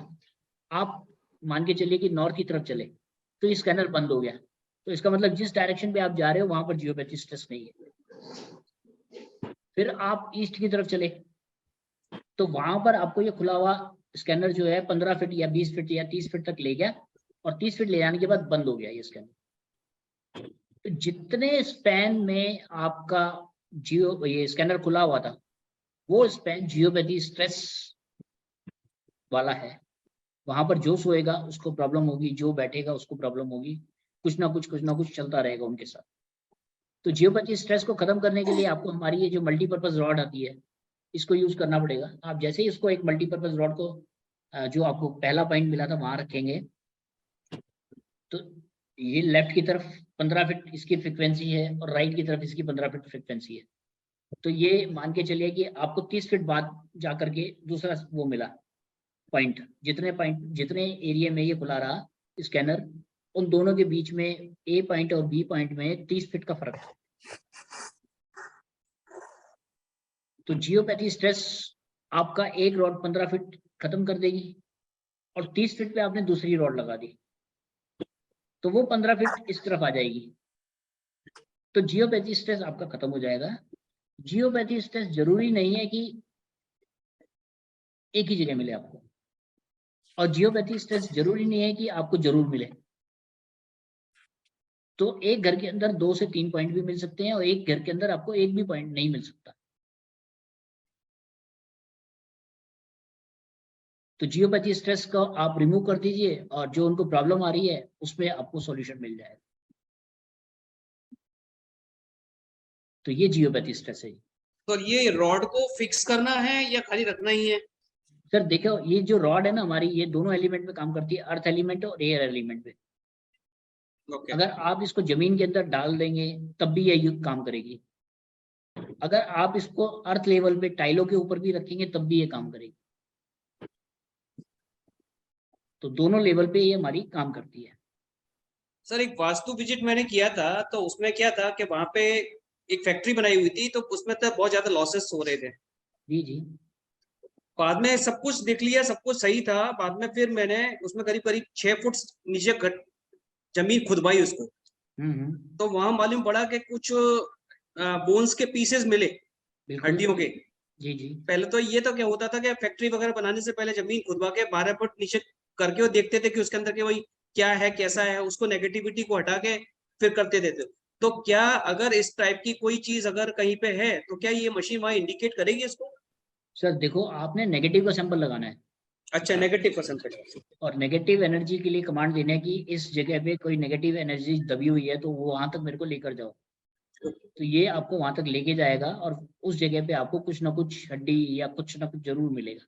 आप मान के चलिए कि नॉर्थ की तरफ चले तो ये स्कैनर बंद हो गया, तो इसका मतलब जिस डायरेक्शन पे आप जा रहे हो वहां पर जियोपैथी स्ट्रेस नहीं है। फिर आप ईस्ट की तरफ चले तो वहां पर आपको ये खुला हुआ स्कैनर जो है 15 फीट या 20 फीट या 30 फीट तक ले गया, और 30 फीट ले जाने के बाद बंद हो गया ये स्कैनर। तो जितने स्पैन में आपका ये स्कैनर खुला हुआ था वो स्पैन जियोपैथी स्ट्रेस वाला है। वहां पर जो सोएगा उसको प्रॉब्लम होगी, जो बैठेगा उसको प्रॉब्लम होगी, कुछ ना कुछ चलता रहेगा उनके साथ। तो जियोपैथी स्ट्रेस को खत्म करने के लिए आपको हमारी ये जो मल्टीपर्पज रॉड आती है इसको यूज करना पड़ेगा। आप जैसे ही इसको एक मल्टीपर्पज रॉड को जो आपको पहला पॉइंट मिला था वहां रखेंगे तो ये लेफ्ट की तरफ 15 फीट इसकी फ्रिक्वेंसी है और राइट की तरफ इसकी 15 फीट फ्रिक्वेंसी है। तो ये मान के चलिए कि आपको 30 फीट बाद जाकर के दूसरा वो मिला पॉइंट। जितने एरिया में ये खुला रहा स्कैनर, उन दोनों के बीच में ए पॉइंट और बी पॉइंट में 30 फीट का फर्क था। तो जियोपैथी स्ट्रेस आपका एक रॉड 15 फीट खत्म कर देगी और 30 फीट पे आपने दूसरी रॉड लगा दी तो वो 15 फीट इस तरफ आ जाएगी। तो जियोपैथी स्ट्रेस आपका खत्म हो जाएगा। जियोपैथी स्ट्रेस जरूरी नहीं है कि एक ही जगह मिले आपको, और जियोपैथी स्ट्रेस जरूरी नहीं है कि आपको जरूर मिले। तो एक घर के अंदर 2 से 3 पॉइंट भी मिल सकते हैं और एक घर के अंदर आपको एक भी पॉइंट नहीं मिल सकता। तो जियोपैथी स्ट्रेस को आप रिमूव कर दीजिए और जो उनको प्रॉब्लम आ रही है उसमें आपको सॉल्यूशन मिल जाएगा। तो ये जियोपैथी स्ट्रेस है। तो ये रॉड को फिक्स करना है या खाली रखना ही है? सर देखो ये जो रॉड है ना हमारी, ये दोनों एलिमेंट में काम करती है, अर्थ एलिमेंट और एयर एलिमेंट पे। अगर आप इसको जमीन के अंदर डाल देंगे तब भी ये काम करेगी, अगर आप इसको अर्थ लेवल पे टाइलों के ऊपर भी रखेंगे तब भी ये काम करेगी। तो दोनों लेवल पे ये हमारी काम करती है। सर एक वास्तु विजिट मैंने किया था तो उसमें क्या था कि वहां पे एक फैक्ट्री बनाई हुई थी तो उसमें तो बहुत ज्यादा लॉसेस हो रहे थे। जी जी। बाद में सब कुछ देख लिया, सब कुछ सही था। बाद में फिर मैंने उसमें करीब करीब 6 फुट नीचे जमीन खुदवाई उसको। तो वहां मालूम पड़ा कि कुछ बोन्स के पीसेस मिले, हड्डियों के। जी जी। पहले तो ये तो क्या होता था कि फैक्ट्री वगैरह बनाने से पहले जमीन खुदवा के 12 फुट नीचे करके वो देखते थे कि उसके अंदर के वही क्या है कैसा है, उसको नेगेटिविटी को हटा के फिर करते देते। तो क्या अगर इस टाइप की कोई चीज अगर कहीं पे है तो क्या ये मशीन वहां इंडिकेट करेगी इसको? सर देखो आपने नेगेटिव का सैंपल लगाना है। अच्छा, नेगेटिव का सैंपल। और नेगेटिव एनर्जी के लिए कमांड देना है कि इस जगह पे कोई नेगेटिव एनर्जी दबी हुई है तो वो वहां तक मेरे को लेकर जाओ। तो ये आपको वहां तक लेके जाएगा और उस जगह पे आपको कुछ ना कुछ हड्डी या कुछ ना कुछ जरूर मिलेगा।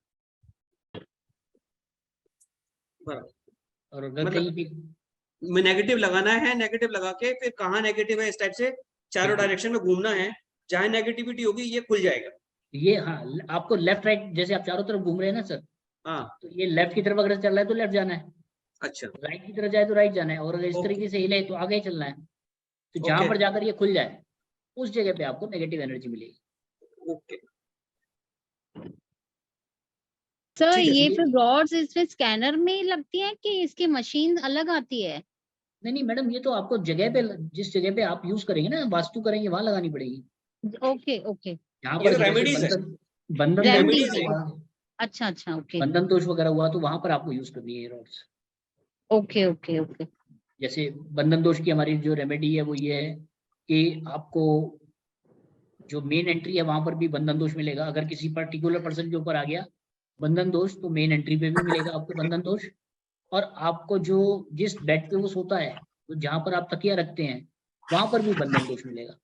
और अगर कहीं भी नेगेटिव लगाना है, नेगेटिव लगा के फिर कहाँ नेगेटिव है इस टाइप से चारों डायरेक्शन में घूमना है, जहां नेगेटिविटी होगी ये खुल जाएगा। ये हाँ, आपको लेफ्ट राइट, जैसे आप चारों तरफ घूम रहे हैं ना सर, हाँ, तो ये लेफ्ट की तरफ अगर चल रहा है तो लेफ्ट जाना है, अच्छा, राइट की तरफ जाए तो राइट जाना है, और अगर इस ओके। तरीके से हिले तो आगे ही चलना है। तो जहां ओके। पर जाकर ये खुल जाए उस जगह पे आपको नेगेटिव एनर्जी मिलेगी। ओके, सर ठीक है। ये फिर रॉड्स इसमें स्कैनर में ही लगती है कि इसकी मशीन अलग आती है? नहीं नहीं मैडम, ये तो आपको जगह पे, जिस जगह पे आप यूज करेंगे ना, वास्तु करेंगे, वहां लगानी पड़ेगी। ओके ओके, जहाँ ये पर तो जैसे रेमेडीज है। बंधन दोष रेमेडीज वगैरह है। हुआ, अच्छा अच्छा, ओके बंधन दोष वगैरह हुआ तो वहां पर आपको यूज करनी है ये रॉड्स। Okay okay okay. जैसे बंधन दोष की हमारी जो रेमेडी है वो ये है कि आपको जो मेन एंट्री है वहां पर भी बंधन दोष मिलेगा। अगर किसी पर्टिकुलर पर्सन के ऊपर आ गया बंधन दोष तो मेन एंट्री पे भी मिलेगा आपको बंधन दोष। और आपको जो जिस बेड पे वो सोता है, तो जहां पर आप तकिया रखते हैं वहां पर भी बंधन दोष मिलेगा।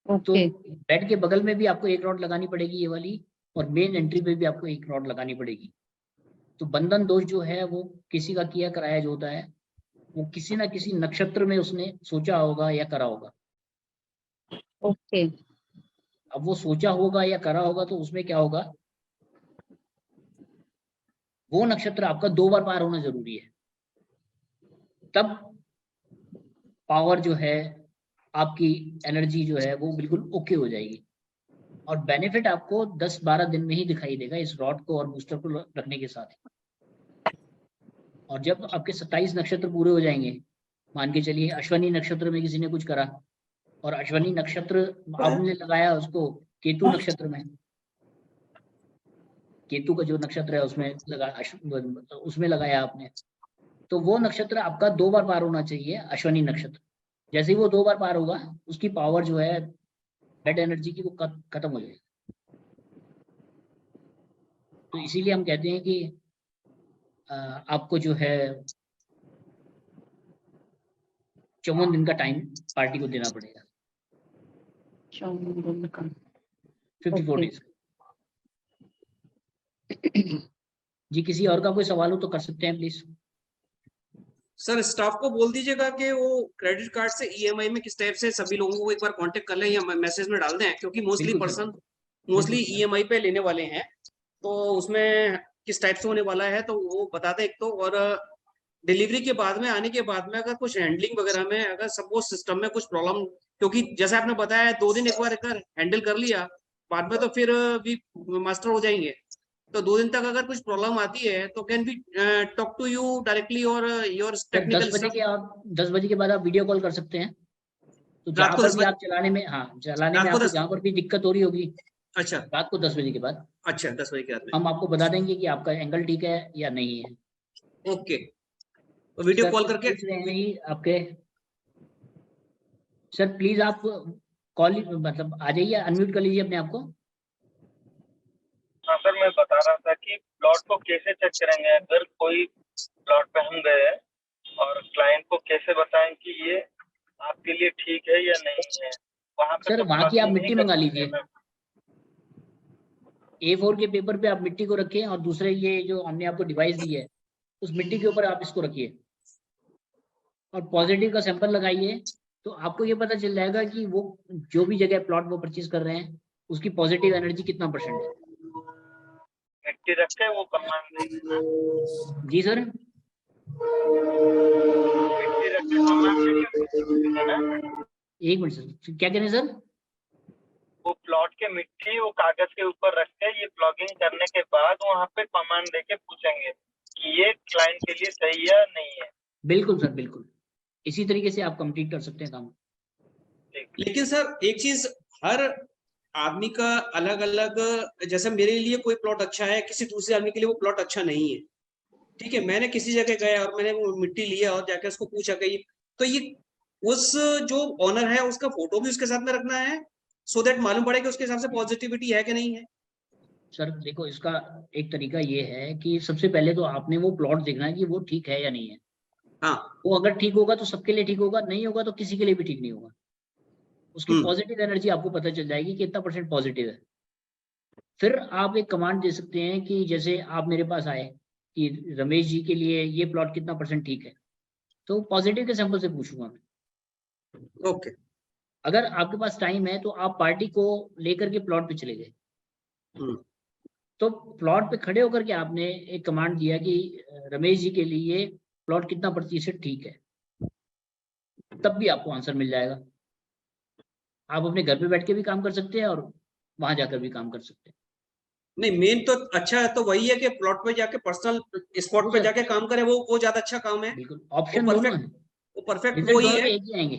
तो ओके बेड के बगल में भी आपको एक रॉड लगानी पड़ेगी ये वाली, और मेन एंट्री पे भी आपको एक रॉड लगानी पड़ेगी। तो बंधन दोष जो है वो किसी का किया कराया जो होता है वो किसी ना किसी नक्षत्र में उसने सोचा होगा या करा होगा। ओके अब वो सोचा होगा या करा होगा तो उसमें क्या होगा, वो नक्षत्र आपका 2 बार पार होना जरूरी है, तब पावर जो है आपकी एनर्जी जो है वो बिल्कुल ओके हो जाएगी। और बेनिफिट आपको 10-12 दिन में ही दिखाई देगा इस रॉड को और बूस्टर को रखने के साथ। और जब आपके 27 नक्षत्र पूरे हो जाएंगे, मान के चलिए अश्वनी नक्षत्र में किसी ने कुछ करा और अश्वनी नक्षत्र आपने लगाया उसको केतु नक्षत्र में, केतु का जो नक्षत्र है उसमें लगाया आपने, तो वो नक्षत्र आपका 2 बार पार होना चाहिए अश्वनी नक्षत्र। जैसे ही वो 2 बार पार होगा उसकी पावर जो है बेड एनर्जी की वो खत्म हो जाएगी। तो इसीलिए हम कहते हैं कि आपको जो है 54 दिन का टाइम पार्टी को देना पड़ेगा, 54 ओके। डेज। जी किसी और का कोई सवाल हो तो कर सकते हैं प्लीज। सर स्टाफ को बोल दीजिएगा कि वो क्रेडिट कार्ड से ईएमआई में किस टाइप से सभी लोगों को एक बार कांटेक्ट कर लें या मैसेज में डाल दें, क्योंकि मोस्टली बिल्कुल पर्सन सर। मोस्टली बिल्कुल सर। ईएमआई पे लेने वाले हैं, तो उसमें किस टाइप से होने वाला है तो वो बता दें एक तो। और डिलीवरी के बाद में, आने के बाद में अगर कुछ हैंडलिंग वगैरह में अगर सपोज सिस्टम में कुछ प्रॉब्लम, क्योंकि जैसे आपने बताया 2 दिन एक बार अगर हैंडल कर लिया बाद में तो फिर भी मास्टर हो जाएंगे, तो 2 दिन तक अगर कुछ प्रॉब्लम आती है तो can be talk to you directly और योर सर 10 टेक्निकल बजे के आप 10 बजे के बाद आप वीडियो कॉल कर सकते हैं। तो रात जहाँ को पर 10 भी बजे। आप चलाने में, हाँ चलाने में रात को आपको 10। जहाँ पर भी दिक्कत हो रही होगी अच्छा रात को 10 बजे के बाद अच्छा, 10 बजे के बाद में। हम आपको बता देंगे कि आपका एंगल ठीक है या नहीं है। ओके, तो वीडियो सर कॉल कुछ करके। पूछ रहे हैं ही आपके, सर प्लीज आप कॉल मतलब आ जाइए, अनम्यूट कर लीजिए अपने आप को। हाँ सर, मैं बता रहा था कि प्लॉट को कैसे चेक करेंगे अगर कोई प्लॉट पे हम गए और क्लाइंट को कैसे बताएं कि ये आपके लिए ठीक है या नहीं है। वहाँ पे सर तो वहाँ की आप plotting नहीं मिट्टी कर मंगा सकते लीजिए, मैम। A4 के पेपर पे आप मिट्टी को रखें और दूसरे ये जो हमने आपको डिवाइस दी है उस मिट्टी के ऊपर आप इसको रखिए और पॉजिटिव का सैंपल लगाइए, तो आपको ये पता चल जाएगा कि वो जो भी जगह प्लॉट वो परचेज कर रहे हैं उसकी पॉजिटिव एनर्जी कितना % है। मिट्टी रख के वो कमान देंगे ना, जी सर। मिट्टी रख के कमान देंगे ना। एक मिनट सर, क्या कह रहे हैं सर? वो प्लॉट के मिट्टी वो कागज के ऊपर रख के ये प्लॉगिंग करने के बाद वहाँ पे कमान देके पूछेंगे कि ये क्लाइंट के लिए सही है या नहीं है। बिल्कुल सर बिल्कुल, इसी तरीके से आप कंप्लीट कर सकते हैं काम। लेकिन सर एक चीज, हर आदमी का अलग अलग, जैसे मेरे लिए कोई प्लॉट अच्छा है, किसी दूसरे आदमी के लिए वो प्लॉट अच्छा नहीं है। ठीक है, मैंने किसी जगह गया और मैंने वो मिट्टी लिया और जाके उसको पूछा कि तो ये उस जो ओनर है उसका फोटो भी उसके साथ में रखना है, सो दैट मालूम पड़े कि उसके हिसाब से पॉजिटिविटी है कि नहीं है। सर देखो इसका एक तरीका ये है कि सबसे पहले तो आपने वो प्लॉट देखना है कि वो ठीक है या नहीं है। हाँ, वो अगर ठीक होगा तो सबके लिए ठीक होगा, नहीं होगा तो किसी के लिए भी ठीक नहीं होगा। उसकी पॉजिटिव एनर्जी आपको पता चल जाएगी कि कितना % पॉजिटिव है। फिर आप एक कमांड दे सकते हैं कि जैसे आप मेरे पास आए कि रमेश जी के लिए ये प्लॉट कितना % ठीक है, तो पॉजिटिव के सैंपल से पूछूंगा मैं। ओके, अगर आपके पास टाइम है तो आप पार्टी को लेकर के प्लॉट पे चले गए, तो प्लॉट पे खड़े होकर के आपने एक कमांड दिया कि रमेश जी के लिए प्लॉट कितना प्रतिशत ठीक है, तब भी आपको आंसर मिल जाएगा। आप अपने घर पे बैठ के भी काम कर सकते हैं और वहां जाकर भी काम कर सकते हैं। नहीं, मेन तो अच्छा है तो वही है कि प्लॉट पे जाके पर्सनल स्पॉट पे जाके काम करे, वो ज्यादा अच्छा काम है। बिल्कुल, ऑप्शन वो दोनों है, वो परफेक्ट रिजल्ट वही दोनों है। के एक ही आएंगे।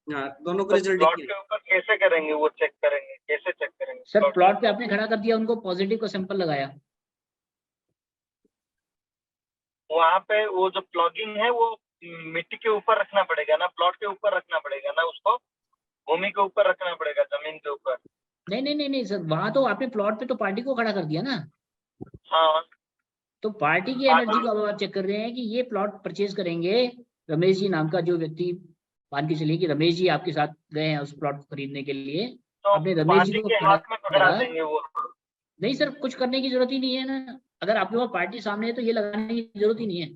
हाँ, दोनों को तो रिजल्ट प्लॉट के ऊपर कैसे करेंगे, वो चेक करेंगे, कैसे चेक करेंगे? सर प्लॉट पे आपने खड़ा कर दिया, उनको पॉजिटिव का सैंपल लगाया, वहाँ पे वो जो प्लॉगिंग है वो मिट्टी के ऊपर रखना पड़ेगा ना, प्लॉट के ऊपर रखना पड़ेगा ना, उसको भूमि के ऊपर रखना पड़ेगा, जमीन के ऊपर। नहीं सर, वहां तो आपने प्लॉट पे तो पार्टी को खड़ा कर दिया ना, हाँ, तो पार्टी की एनर्जी को अब आप चेक कर रहे हैं कि ये प्लॉट परचेज करेंगे रमेश जी नाम का जो व्यक्ति, मान के चलिए कि रमेश जी आपके साथ गए हैं उस प्लॉट को खरीदने के लिए, तो आपने रमेश जी पार्टी को के खड़ा हाथ में पकड़ा करा। देंगे वो। नहीं सर, कुछ करने की जरूरत ही नहीं है ना, अगर आपके पास पार्टी सामने है तो ये लगाने की जरूरत ही नहीं है,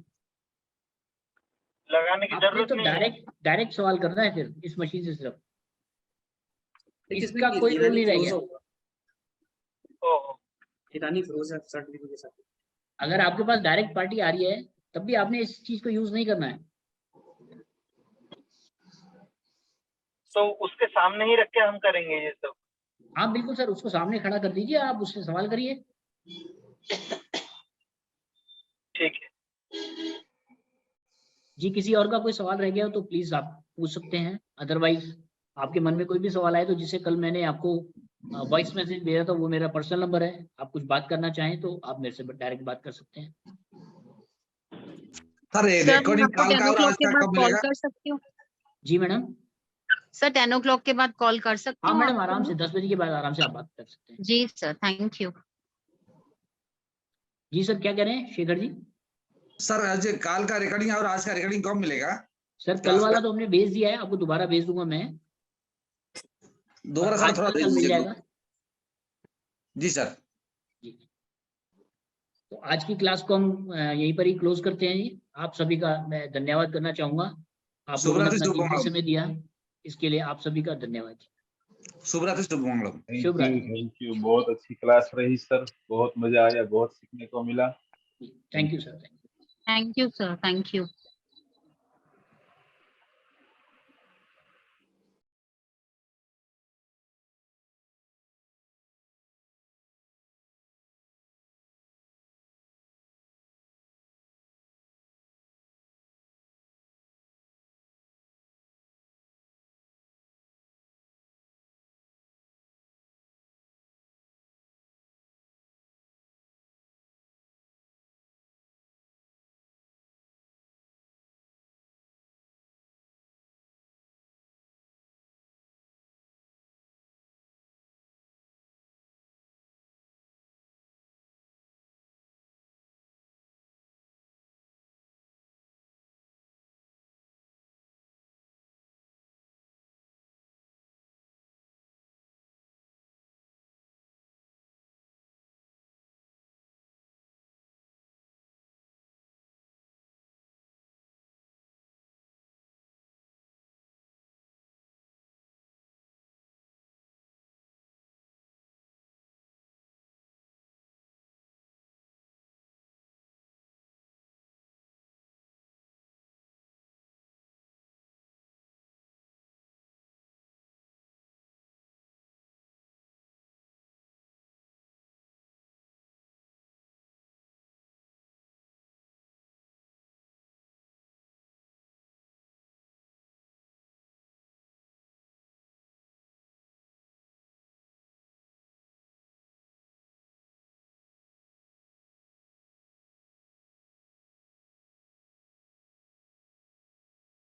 लगाने की आपने जरूरत तो नहीं है। डायरेक्ट सवाल करना है फिर इस मशीन से सिर्फ, इसमें इसका कोई रोल नहीं रह गया। ओहो, ईरानी फिरोजा सर्टिफिकेट के साथ। अगर आपके पास डायरेक्ट पार्टी आ रही है तब भी आपने इस चीज को यूज नहीं करना है। तो उसके सामने ही रख के हम करेंगे ये सब? हाँ बिल्कुल सर, उसको सामने खड़ा कर दीजिए, आप उससे सवाल करिए। ठीक है। जी, किसी और का कोई सवाल रह गया हो तो प्लीज आप पूछ सकते हैं, अदरवाइज आपके मन में कोई भी सवाल आए तो जिसे कल मैंने आपको वॉइस मैसेज भेजा था वो मेरा पर्सनल नंबर है, आप कुछ बात करना चाहें तो आप मेरे से डायरेक्ट बात कर सकते हैं। सर ये सर मैं रिकॉर्डिंग आपको काल 10 का और o'clock आज के का बाद कब कॉल मिलेगा? कर सकती हूँ? जी मैडम। सर 10 o'clock के बाद कॉल कर सकती हाँ हूँ मैडम, आपको आराम से मैं? 10 बजे के बाद आराम से आप बात कर सकते हैं। जी सर, थैंक यू। जी सर, क्या कह रहे हैं शेखर जी? सर आज काल का रिकॉर्डिंग और आज का रिकॉर्डिंग कब मिलेगा? सर कल क्लास वाला का? तो हमने भेज दिया है, आपको दोबारा भेज दूंगा मैं। दोबारा सर आज थोड़ा कल भेज मिल दीजिए। जाएगा। जी सर। जी, तो आज की क्लास को हम यहीं पर ही क्लोज करते हैं जी। आप सभी का मैं धन्यवाद करना चाहूंगा, आप लोगों ने शुभरात्रि अपना कीमती शुभमंगलम। समय दिया, इसके लिए आप सभी का धन्यवाद। शुभरात्रि शुभमंगलम। शुभ रात्रि। थैंक यू, बहुत अच्छी क्लास रही सर, बहुत मजा आया, बहुत सीखने को मिला। Thank you sir. Thank you sir, thank you.